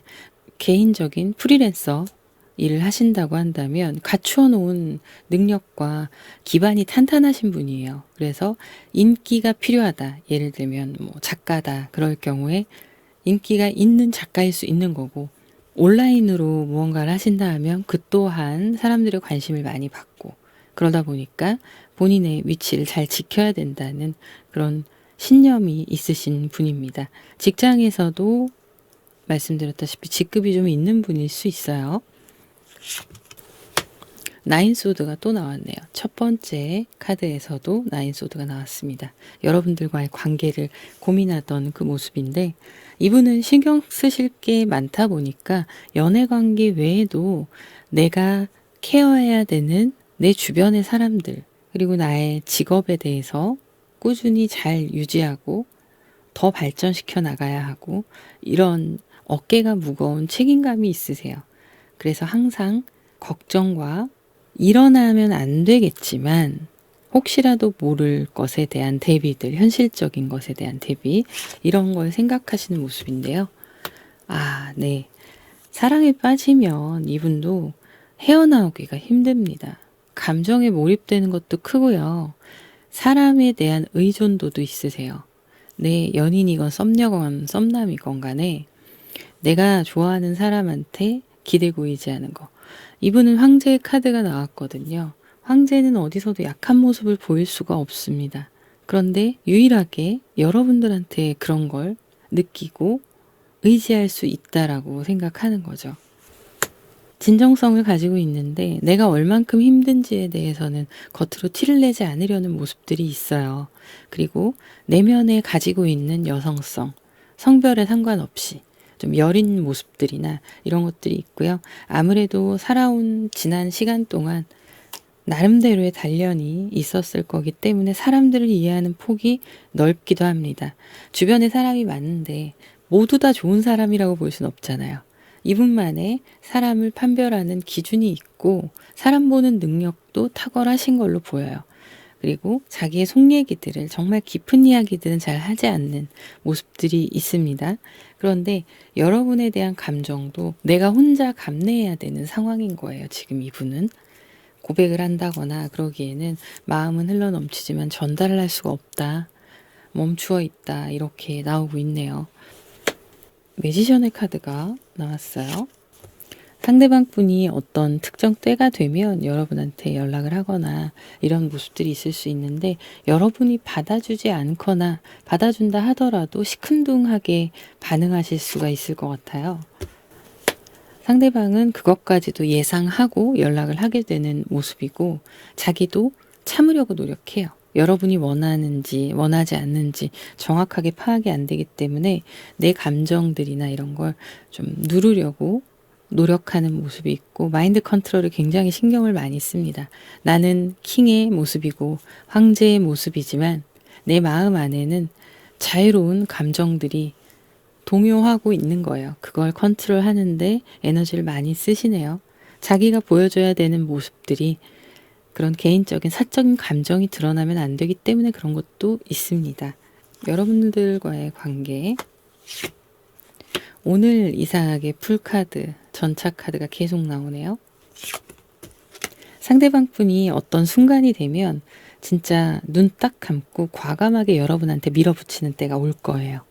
개인적인 프리랜서 일을 하신다고 한다면 갖추어 놓은 능력과 기반이 탄탄하신 분이에요. 그래서 인기가 필요하다. 예를 들면 뭐 작가다. 그럴 경우에 인기가 있는 작가일 수 있는 거고, 온라인으로 무언가를 하신다 하면 그 또한 사람들의 관심을 많이 받고, 그러다 보니까 본인의 위치를 잘 지켜야 된다는 그런 신념이 있으신 분입니다. 직장에서도 말씀드렸다시피 직급이 좀 있는 분일 수 있어요. 나인소드가 또 나왔네요. 첫 번째 카드에서도 나인소드가 나왔습니다. 여러분들과의 관계를 고민하던 그 모습인데, 이분은 신경 쓰실 게 많다 보니까 연애 관계 외에도 내가 케어해야 되는 내 주변의 사람들, 그리고 나의 직업에 대해서 꾸준히 잘 유지하고 더 발전시켜 나가야 하고, 이런 어깨가 무거운 책임감이 있으세요. 그래서 항상 걱정과 일어나면 안 되겠지만 혹시라도 모를 것에 대한 대비들, 현실적인 것에 대한 대비, 이런 걸 생각하시는 모습인데요. 네. 사랑에 빠지면 이분도 헤어나오기가 힘듭니다. 감정에 몰입되는 것도 크고요. 사람에 대한 의존도도 있으세요. 내 연인이건 썸녀건 썸남이건 간에 내가 좋아하는 사람한테 기대고 의지하는 거. 이분은 황제의 카드가 나왔거든요. 황제는 어디서도 약한 모습을 보일 수가 없습니다. 그런데 유일하게 여러분들한테 그런 걸 느끼고 의지할 수 있다라고 생각하는 거죠. 진정성을 가지고 있는데 내가 얼만큼 힘든지에 대해서는 겉으로 티를 내지 않으려는 모습들이 있어요. 그리고 내면에 가지고 있는 여성성, 성별에 상관없이 좀 여린 모습들이나 이런 것들이 있고요. 아무래도 살아온 지난 시간 동안 나름대로의 단련이 있었을 거기 때문에 사람들을 이해하는 폭이 넓기도 합니다. 주변에 사람이 많은데 모두 다 좋은 사람이라고 볼 수는 없잖아요. 이분만의 사람을 판별하는 기준이 있고 사람 보는 능력도 탁월하신 걸로 보여요. 그리고 자기의 속 얘기들을, 정말 깊은 이야기들은 잘 하지 않는 모습들이 있습니다. 그런데 여러분에 대한 감정도 내가 혼자 감내해야 되는 상황인 거예요. 지금 이분은. 고백을 한다거나 그러기에는 마음은 흘러넘치지만 전달을 할 수가 없다. 멈추어 있다. 이렇게 나오고 있네요. 매지션의 카드가 나왔어요. 상대방 분이 어떤 특정 때가 되면 여러분한테 연락을 하거나 이런 모습들이 있을 수 있는데, 여러분이 받아주지 않거나 받아준다 하더라도 시큰둥하게 반응하실 수가 있을 것 같아요. 상대방은 그것까지도 예상하고 연락을 하게 되는 모습이고, 자기도 참으려고 노력해요. 여러분이 원하는지 원하지 않는지 정확하게 파악이 안 되기 때문에 내 감정들이나 이런 걸 좀 누르려고 노력하는 모습이 있고, 마인드 컨트롤을 굉장히 신경을 많이 씁니다. 나는 킹의 모습이고 황제의 모습이지만 내 마음 안에는 자유로운 감정들이 동요하고 있는 거예요. 그걸 컨트롤 하는데 에너지를 많이 쓰시네요. 자기가 보여줘야 되는 모습들이, 그런 개인적인 사적인 감정이 드러나면 안 되기 때문에 그런 것도 있습니다. 여러분들과의 관계, 오늘 이상하게 풀카드, 전차 카드가 계속 나오네요. 상대방 분이 어떤 순간이 되면 진짜 눈 딱 감고 과감하게 여러분한테 밀어붙이는 때가 올 거예요.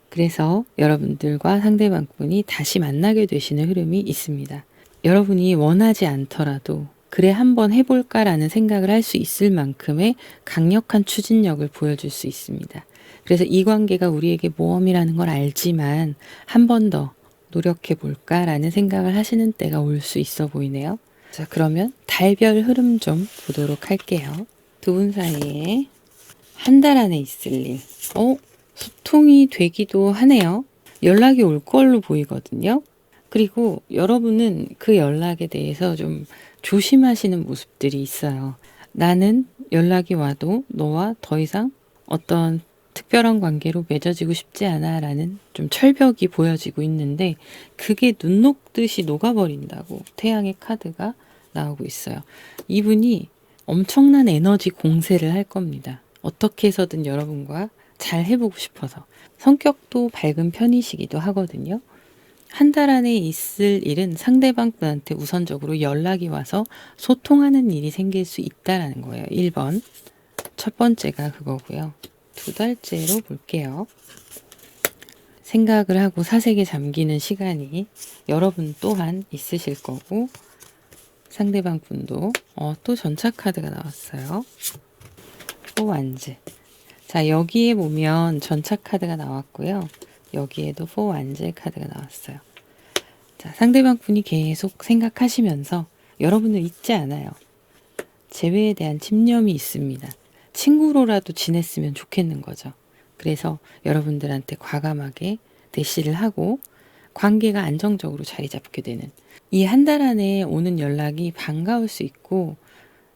그래서 여러분들과 상대방 분이 다시 만나게 되시는 흐름이 있습니다. 여러분이 원하지 않더라도 그래 한번 해볼까라는 생각을 할 수 있을 만큼의 강력한 추진력을 보여줄 수 있습니다. 그래서 이 관계가 우리에게 모험이라는 걸 알지만 한 번 더 노력해볼까라는 생각을 하시는 때가 올 수 있어 보이네요. 자, 그러면 달별 흐름 좀 보도록 할게요. 두 분 사이에 한 달 안에 있을 일. 소통이 되기도 하네요. 연락이 올 걸로 보이거든요. 그리고 여러분은 그 연락에 대해서 좀 조심하시는 모습들이 있어요. 나는 연락이 와도 너와 더 이상 어떤 특별한 관계로 맺어지고 싶지 않아 라는 좀 철벽이 보여지고 있는데 그게 눈 녹듯이 녹아버린다고 태양의 카드가 나오고 있어요. 이분이 엄청난 에너지 공세를 할 겁니다. 어떻게 해서든 여러분과 잘 해보고 싶어서. 성격도 밝은 편이시기도 하거든요. 한 달 안에 있을 일은 상대방 분한테 우선적으로 연락이 와서 소통하는 일이 생길 수 있다라는 거예요. 1번. 첫 번째가 그거고요. 두 달째로 볼게요. 생각을 하고 사색에 잠기는 시간이 여러분 또한 있으실 거고 상대방 분도 또 전차 카드가 나왔어요. 포완즈. 자, 여기에 보면 전차 카드가 나왔고요. 여기에도 포완즈 카드가 나왔어요. 자, 상대방 분이 계속 생각하시면서 여러분을 잊지 않아요. 재회에 대한 집념이 있습니다. 친구로라도 지냈으면 좋겠는 거죠. 그래서 여러분들한테 과감하게 대시를 하고 관계가 안정적으로 자리 잡게 되는 이 한 달 안에 오는 연락이 반가울 수 있고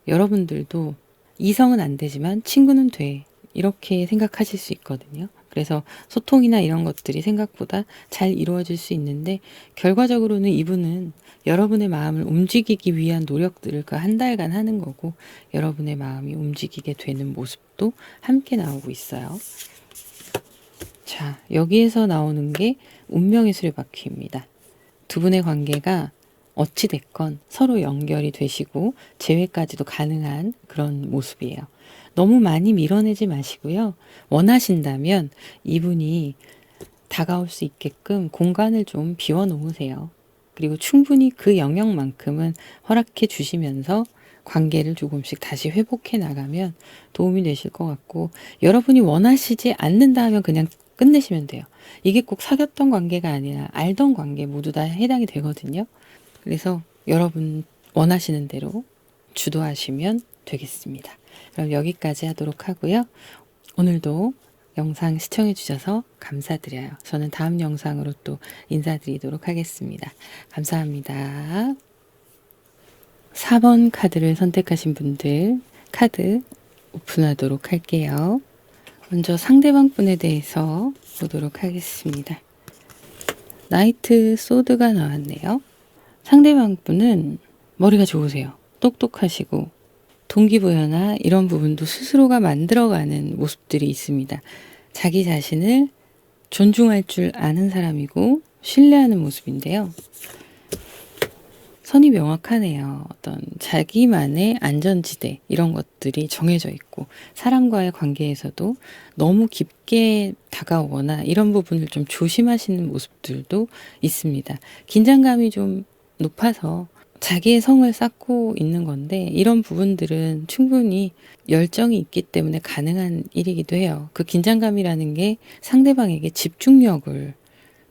여러분들도 이성은 안 되지만 친구는 돼. 이렇게 생각하실 수 있거든요. 그래서 소통이나 이런 것들이 생각보다 잘 이루어질 수 있는데 결과적으로는 이분은 여러분의 마음을 움직이기 위한 노력들을 그 한 달간 하는 거고 여러분의 마음이 움직이게 되는 모습도 함께 나오고 있어요. 자, 여기에서 나오는 게 운명의 수레바퀴입니다. 두 분의 관계가 어찌됐건 서로 연결이 되시고 재회까지도 가능한 그런 모습이에요. 너무 많이 밀어내지 마시고요. 원하신다면 이분이 다가올 수 있게끔 공간을 좀 비워 놓으세요. 그리고 충분히 그 영역만큼은 허락해 주시면서 관계를 조금씩 다시 회복해 나가면 도움이 되실 것 같고 여러분이 원하시지 않는다 하면 그냥 끝내시면 돼요. 이게 꼭 사귀었던 관계가 아니라 알던 관계 모두 다 해당이 되거든요. 그래서 여러분 원하시는 대로 주도하시면 되겠습니다. 그럼 여기까지 하도록 하고요. 오늘도 영상 시청해 주셔서 감사드려요. 저는 다음 영상으로 또 인사드리도록 하겠습니다. 감사합니다. 4번 카드를 선택하신 분들 카드 오픈하도록 할게요. 먼저 상대방 분에 대해서 보도록 하겠습니다. 나이트 소드가 나왔네요. 상대방 분은 머리가 좋으세요. 똑똑하시고 동기부여나 이런 부분도 스스로가 만들어가는 모습들이 있습니다. 자기 자신을 존중할 줄 아는 사람이고 신뢰하는 모습인데요. 선이 명확하네요. 어떤 자기만의 안전지대 이런 것들이 정해져 있고 사람과의 관계에서도 너무 깊게 다가오거나 이런 부분을 좀 조심하시는 모습들도 있습니다. 긴장감이 좀 높아서 자기의 성을 쌓고 있는 건데 이런 부분들은 충분히 열정이 있기 때문에 가능한 일이기도 해요. 그 긴장감이라는 게 상대방에게 집중력을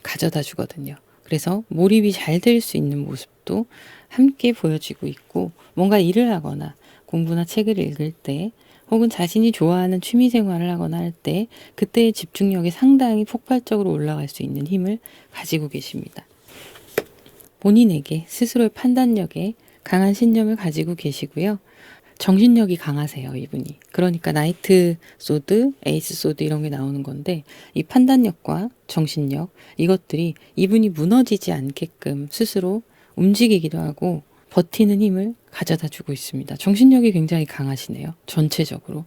가져다 주거든요. 그래서 몰입이 잘 될 수 있는 모습도 함께 보여지고 있고 뭔가 일을 하거나 공부나 책을 읽을 때 혹은 자신이 좋아하는 취미 생활을 하거나 할 때 그때의 집중력이 상당히 폭발적으로 올라갈 수 있는 힘을 가지고 계십니다. 본인에게 스스로의 판단력에 강한 신념을 가지고 계시고요. 정신력이 강하세요, 이분이. 그러니까 나이트 소드, 에이스 소드 이런 게 나오는 건데 이 판단력과 정신력 이것들이 이분이 무너지지 않게끔 스스로 움직이기도 하고 버티는 힘을 가져다 주고 있습니다. 정신력이 굉장히 강하시네요. 전체적으로.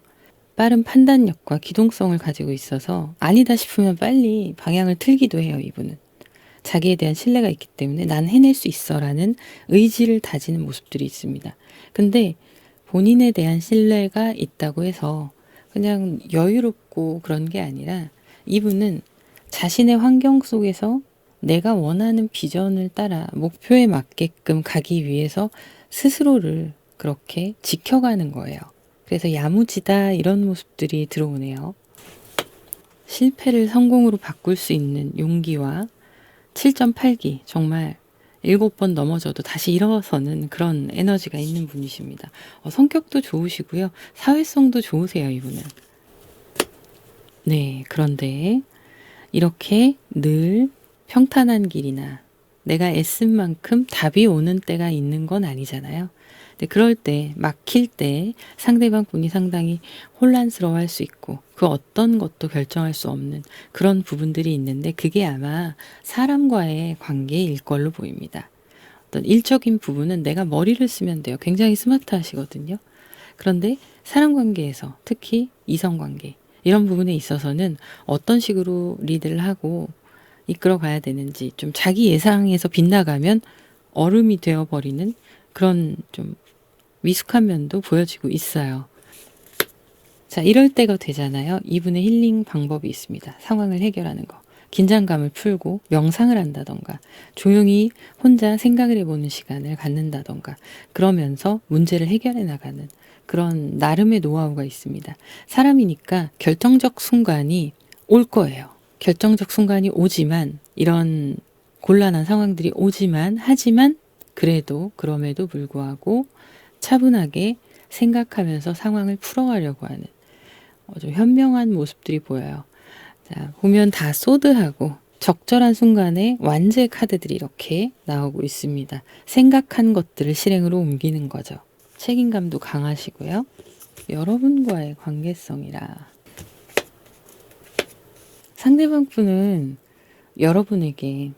빠른 판단력과 기동성을 가지고 있어서 아니다 싶으면 빨리 방향을 틀기도 해요, 이분은. 자기에 대한 신뢰가 있기 때문에 난 해낼 수 있어 라는 의지를 다지는 모습들이 있습니다. 근데 본인에 대한 신뢰가 있다고 해서 그냥 여유롭고 그런 게 아니라 이분은 자신의 환경 속에서 내가 원하는 비전을 따라 목표에 맞게끔 가기 위해서 스스로를 그렇게 지켜가는 거예요. 그래서 야무지다 이런 모습들이 들어오네요. 실패를 성공으로 바꿀 수 있는 용기와 7.8기 정말 7번 넘어져도 다시 일어서는 그런 에너지가 있는 분이십니다. 성격도 좋으시고요. 사회성도 좋으세요, 이분은. 네, 그런데 이렇게 늘 평탄한 길이나 내가 애쓴 만큼 답이 오는 때가 있는 건 아니잖아요. 근데 그럴 때, 막힐 때 상대방 분이 상당히 혼란스러워할 수 있고 그 어떤 것도 결정할 수 없는 그런 부분들이 있는데 그게 아마 사람과의 관계일 걸로 보입니다. 어떤 일적인 부분은 내가 머리를 쓰면 돼요. 굉장히 스마트하시거든요. 그런데 사람 관계에서 특히 이성 관계 이런 부분에 있어서는 어떤 식으로 리드를 하고 이끌어 가야 되는지 좀 자기 예상에서 빗나가면 얼음이 되어버리는 그런 좀 미숙한 면도 보여지고 있어요. 자, 이럴 때가 되잖아요. 이분의 힐링 방법이 있습니다. 상황을 해결하는 거. 긴장감을 풀고 명상을 한다던가 조용히 혼자 생각을 해보는 시간을 갖는다던가 그러면서 문제를 해결해 나가는 그런 나름의 노하우가 있습니다. 사람이니까 결정적 순간이 올 거예요. 결정적 순간이 오지만 이런 곤란한 상황들이 오지만 하지만 그래도 그럼에도 불구하고 차분하게 생각하면서 상황을 풀어가려고 하는 좀 현명한 모습들이 보여요. 자, 보면 다 소드하고 적절한 순간에 완제 카드들이 이렇게 나오고 있습니다. 생각한 것들을 실행으로 옮기는 거죠. 책임감도 강하시고요. 여러분과의 관계성이라 상대방 분은 여러분에게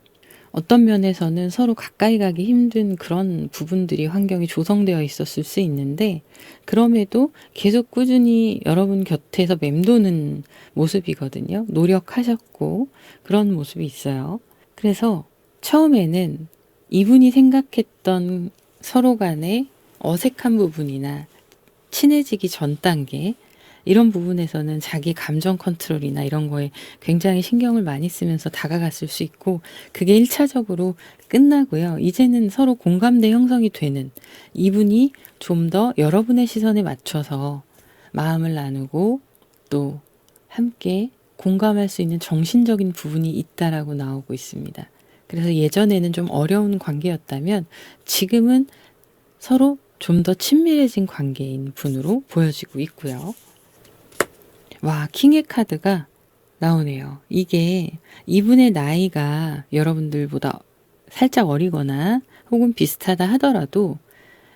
어떤 면에서는 서로 가까이 가기 힘든 그런 부분들이 환경이 조성되어 있었을 수 있는데 그럼에도 계속 꾸준히 여러분 곁에서 맴도는 모습이거든요. 노력하셨고 그런 모습이 있어요. 그래서 처음에는 이분이 생각했던 서로 간의 어색한 부분이나 친해지기 전 단계 이런 부분에서는 자기 감정 컨트롤이나 이런 거에 굉장히 신경을 많이 쓰면서 다가갔을 수 있고 그게 1차적으로 끝나고요. 이제는 서로 공감대 형성이 되는 이분이 좀 더 여러분의 시선에 맞춰서 마음을 나누고 또 함께 공감할 수 있는 정신적인 부분이 있다라고 나오고 있습니다. 그래서 예전에는 좀 어려운 관계였다면 지금은 서로 좀 더 친밀해진 관계인 분으로 보여지고 있고요. 와, 킹의 카드가 나오네요. 이게 이분의 나이가 여러분들보다 살짝 어리거나 혹은 비슷하다 하더라도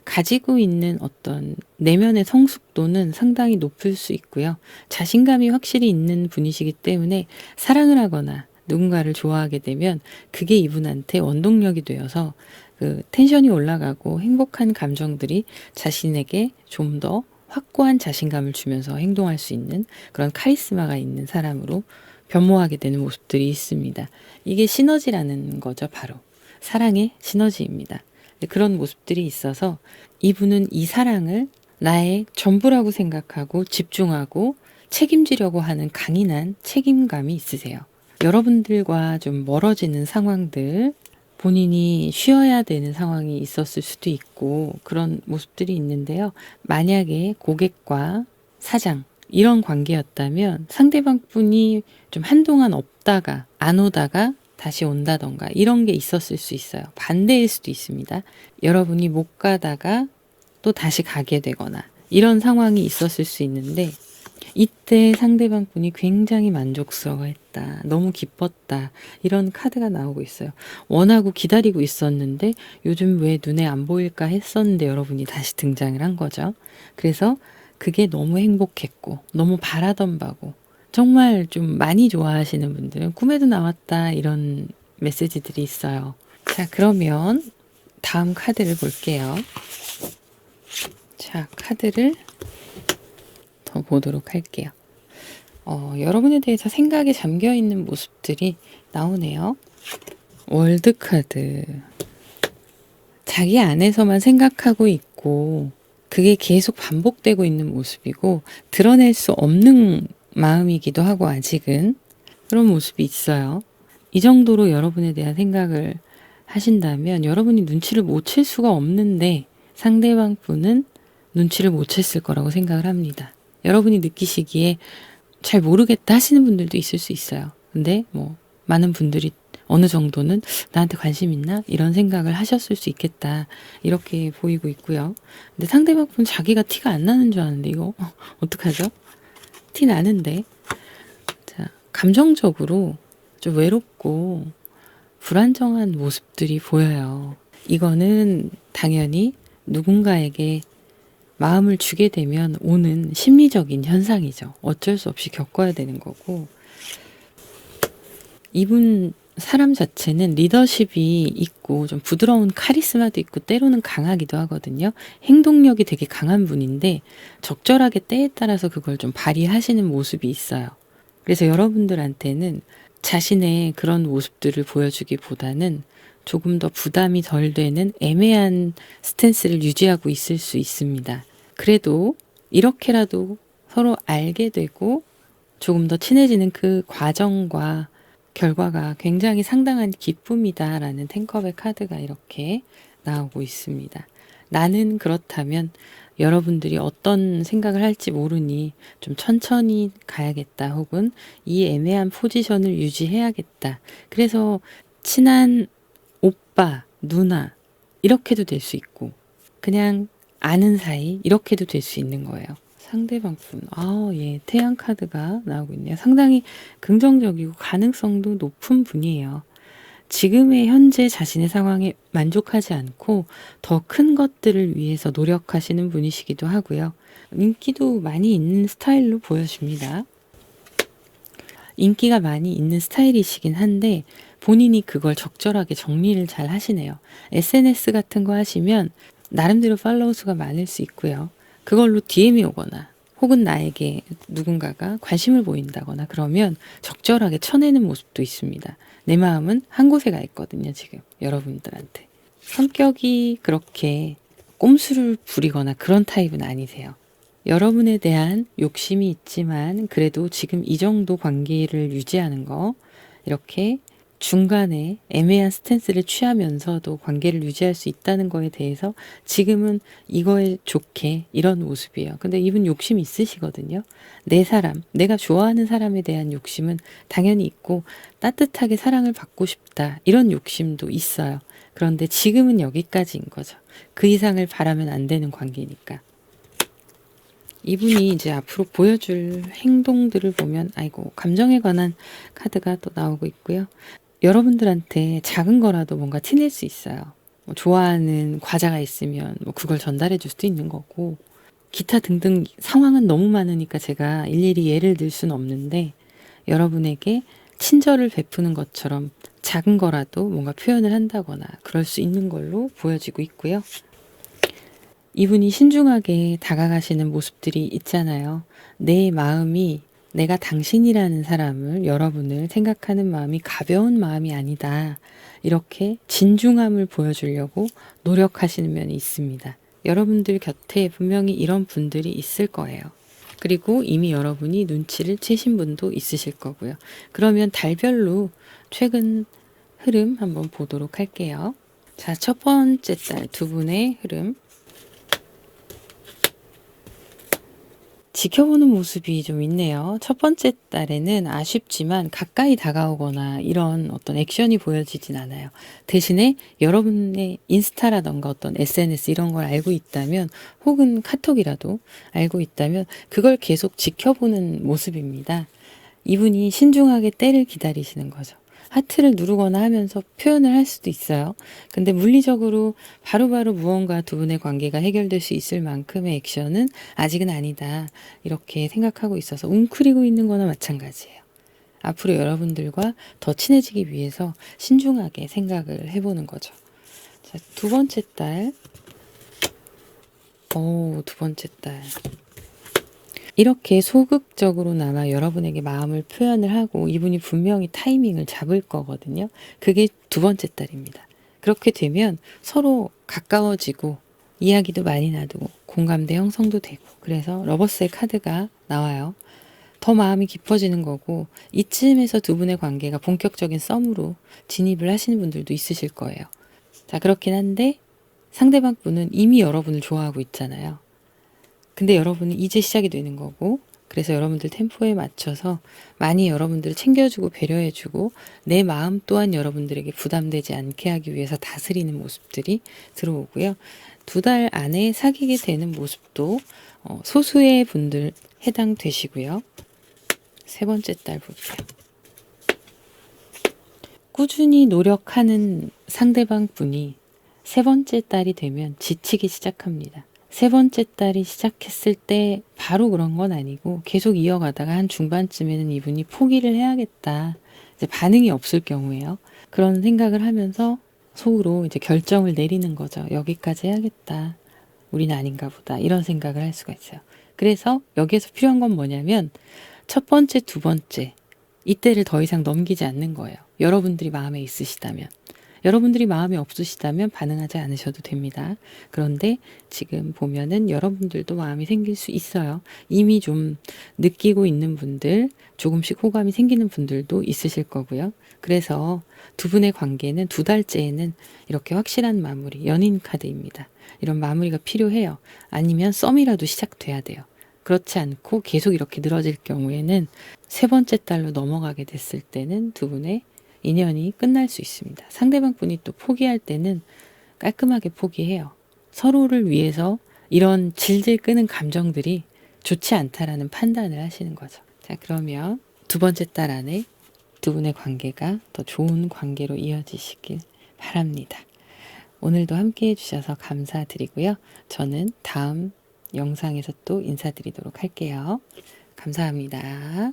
가지고 있는 어떤 내면의 성숙도는 상당히 높을 수 있고요. 자신감이 확실히 있는 분이시기 때문에 사랑을 하거나 누군가를 좋아하게 되면 그게 이분한테 원동력이 되어서 그 텐션이 올라가고 행복한 감정들이 자신에게 좀 더 확고한 자신감을 주면서 행동할 수 있는 그런 카리스마가 있는 사람으로 변모하게 되는 모습들이 있습니다. 이게 시너지라는 거죠, 바로. 사랑의 시너지입니다. 그런 모습들이 있어서 이분은 이 사랑을 나의 전부라고 생각하고 집중하고 책임지려고 하는 강인한 책임감이 있으세요. 여러분들과 좀 멀어지는 상황들, 본인이 쉬어야 되는 상황이 있었을 수도 있고 그런 모습들이 있는데요. 만약에 고객과 사장 이런 관계였다면 상대방 분이 좀 한동안 없다가 안 오다가 다시 온다던가 이런 게 있었을 수 있어요. 반대일 수도 있습니다. 여러분이 못 가다가 또 다시 가게 되거나 이런 상황이 있었을 수 있는데 이때 상대방 분이 굉장히 만족스러워했다. 너무 기뻤다. 이런 카드가 나오고 있어요. 원하고 기다리고 있었는데 요즘 왜 눈에 안 보일까 했었는데 여러분이 다시 등장을 한 거죠. 그래서 그게 너무 행복했고 너무 바라던 바고 정말 좀 많이 좋아하시는 분들은 꿈에도 나왔다 이런 메시지들이 있어요. 자, 그러면 다음 카드를 볼게요. 자, 카드를 더 보도록 할게요. 여러분에 대해서 생각에 잠겨 있는 모습들이 나오네요. 월드 카드. 자기 안에서만 생각하고 있고 그게 계속 반복되고 있는 모습이고 드러낼 수 없는 마음이기도 하고 아직은 그런 모습이 있어요. 이 정도로 여러분에 대한 생각을 하신다면 여러분이 눈치를 못 챌 수가 없는데 상대방 분은 눈치를 못 챘을 거라고 생각을 합니다. 여러분이 느끼시기에 잘 모르겠다 하시는 분들도 있을 수 있어요. 근데 뭐 많은 분들이 어느 정도는 나한테 관심 있나? 이런 생각을 하셨을 수 있겠다. 이렇게 보이고 있고요. 근데 상대방 분 자기가 티가 안 나는 줄 아는데 이거 어떡하죠? 티 나는데. 자, 감정적으로 좀 외롭고 불안정한 모습들이 보여요. 이거는 당연히 누군가에게 마음을 주게 되면 오는 심리적인 현상이죠. 어쩔 수 없이 겪어야 되는 거고, 이분 사람 자체는 리더십이 있고 좀 부드러운 카리스마도 있고 때로는 강하기도 하거든요. 행동력이 되게 강한 분인데 적절하게 때에 따라서 그걸 좀 발휘하시는 모습이 있어요. 그래서 여러분들한테는 자신의 그런 모습들을 보여주기보다는 조금 더 부담이 덜 되는 애매한 스탠스를 유지하고 있을 수 있습니다. 그래도 이렇게라도 서로 알게 되고 조금 더 친해지는 그 과정과 결과가 굉장히 상당한 기쁨이다라는 탱커의 카드가 이렇게 나오고 있습니다. 나는 그렇다면 여러분들이 어떤 생각을 할지 모르니 좀 천천히 가야겠다, 혹은 이 애매한 포지션을 유지해야겠다. 그래서 친한 오빠, 누나 이렇게도 될 수 있고 그냥 아는 사이 이렇게도 될 수 있는 거예요. 상대방 분, 예, 태양 카드가 나오고 있네요. 상당히 긍정적이고 가능성도 높은 분이에요. 지금의 현재 자신의 상황에 만족하지 않고 더 큰 것들을 위해서 노력하시는 분이시기도 하고요. 인기도 많이 있는 스타일로 보여집니다. 인기가 많이 있는 스타일이시긴 한데 본인이 그걸 적절하게 정리를 잘 하시네요. SNS 같은 거 하시면 나름대로 팔로워 수가 많을 수 있고요. 그걸로 DM이 오거나 혹은 나에게 누군가가 관심을 보인다거나 그러면 적절하게 쳐내는 모습도 있습니다. 내 마음은 한 곳에 가 있거든요, 지금 여러분들한테. 성격이 그렇게 꼼수를 부리거나 그런 타입은 아니세요. 여러분에 대한 욕심이 있지만 그래도 지금 이 정도 관계를 유지하는 거, 이렇게 중간에 애매한 스탠스를 취하면서도 관계를 유지할 수 있다는 거에 대해서 지금은 이거에 좋게 이런 모습이에요. 근데 이분 욕심이 있으시거든요. 내 사람, 내가 좋아하는 사람에 대한 욕심은 당연히 있고 따뜻하게 사랑을 받고 싶다, 이런 욕심도 있어요. 그런데 지금은 여기까지인 거죠. 그 이상을 바라면 안 되는 관계니까. 이분이 이제 앞으로 보여줄 행동들을 보면 아이고, 감정에 관한 카드가 또 나오고 있고요. 여러분들한테 작은 거라도 뭔가 티낼 수 있어요. 뭐 좋아하는 과자가 있으면 뭐 그걸 전달해 줄 수도 있는 거고, 기타 등등 상황은 너무 많으니까 제가 일일이 예를 들 수는 없는데 여러분에게 친절을 베푸는 것처럼 작은 거라도 뭔가 표현을 한다거나 그럴 수 있는 걸로 보여지고 있고요. 이분이 신중하게 다가가시는 모습들이 있잖아요. 내 마음이, 내가 당신이라는 사람을, 여러분을 생각하는 마음이 가벼운 마음이 아니다, 이렇게 진중함을 보여주려고 노력하시는 면이 있습니다. 여러분들 곁에 분명히 이런 분들이 있을 거예요. 그리고 이미 여러분이 눈치를 채신 분도 있으실 거고요. 그러면 달별로 최근 흐름 한번 보도록 할게요. 자, 첫 번째 달 두 분의 흐름. 지켜보는 모습이 좀 있네요. 첫 번째 달에는 아쉽지만 가까이 다가오거나 이런 어떤 액션이 보여지진 않아요. 대신에 여러분의 인스타라던가 어떤 SNS 이런 걸 알고 있다면, 혹은 카톡이라도 알고 있다면 그걸 계속 지켜보는 모습입니다. 이분이 신중하게 때를 기다리시는 거죠. 하트를 누르거나 하면서 표현을 할 수도 있어요. 근데 물리적으로 바로바로 무언가 두 분의 관계가 해결될 수 있을 만큼의 액션은 아직은 아니다, 이렇게 생각하고 있어서 웅크리고 있는 거나 마찬가지예요. 앞으로 여러분들과 더 친해지기 위해서 신중하게 생각을 해보는 거죠. 자, 두 번째 달. 두 번째 달. 이렇게 소극적으로나마 여러분에게 마음을 표현을 하고 이분이 분명히 타이밍을 잡을 거거든요. 그게 두 번째 달입니다. 그렇게 되면 서로 가까워지고 이야기도 많이 나누고 공감대 형성도 되고, 그래서 러버스의 카드가 나와요. 더 마음이 깊어지는 거고, 이쯤에서 두 분의 관계가 본격적인 썸으로 진입을 하시는 분들도 있으실 거예요. 자, 그렇긴 한데 상대방 분은 이미 여러분을 좋아하고 있잖아요. 근데 여러분은 이제 시작이 되는 거고, 그래서 여러분들 템포에 맞춰서 많이 여러분들을 챙겨주고 배려해주고 내 마음 또한 여러분들에게 부담되지 않게 하기 위해서 다스리는 모습들이 들어오고요. 두 달 안에 사귀게 되는 모습도 소수의 분들 해당되시고요. 세 번째 달 볼게요. 꾸준히 노력하는 상대방 분이 세 번째 달이 되면 지치기 시작합니다. 세 번째 달이 시작했을 때 바로 그런 건 아니고 계속 이어가다가 한 중반쯤에는 이분이 포기를 해야겠다. 이제 반응이 없을 경우에요. 그런 생각을 하면서 속으로 이제 결정을 내리는 거죠. 여기까지 해야겠다. 우린 아닌가 보다. 이런 생각을 할 수가 있어요. 그래서 여기에서 필요한 건 뭐냐면 첫 번째, 두 번째 이때를 더 이상 넘기지 않는 거예요. 여러분들이 마음에 있으시다면. 여러분들이 마음에 없으시다면 반응하지 않으셔도 됩니다. 그런데 지금 보면은 여러분들도 마음이 생길 수 있어요. 이미 좀 느끼고 있는 분들, 조금씩 호감이 생기는 분들도 있으실 거고요. 그래서 두 분의 관계는 두 달째에는 이렇게 확실한 마무리, 연인 카드입니다. 이런 마무리가 필요해요. 아니면 썸이라도 시작돼야 돼요. 그렇지 않고 계속 이렇게 늘어질 경우에는 세 번째 달로 넘어가게 됐을 때는 두 분의 인연이 끝날 수 있습니다. 상대방 분이 또 포기할 때는 깔끔하게 포기해요. 서로를 위해서 이런 질질 끄는 감정들이 좋지 않다라는 판단을 하시는 거죠. 자, 그러면 두 번째 달 안에 두 분의 관계가 더 좋은 관계로 이어지시길 바랍니다. 오늘도 함께 해주셔서 감사드리고요. 저는 다음 영상에서 또 인사드리도록 할게요. 감사합니다.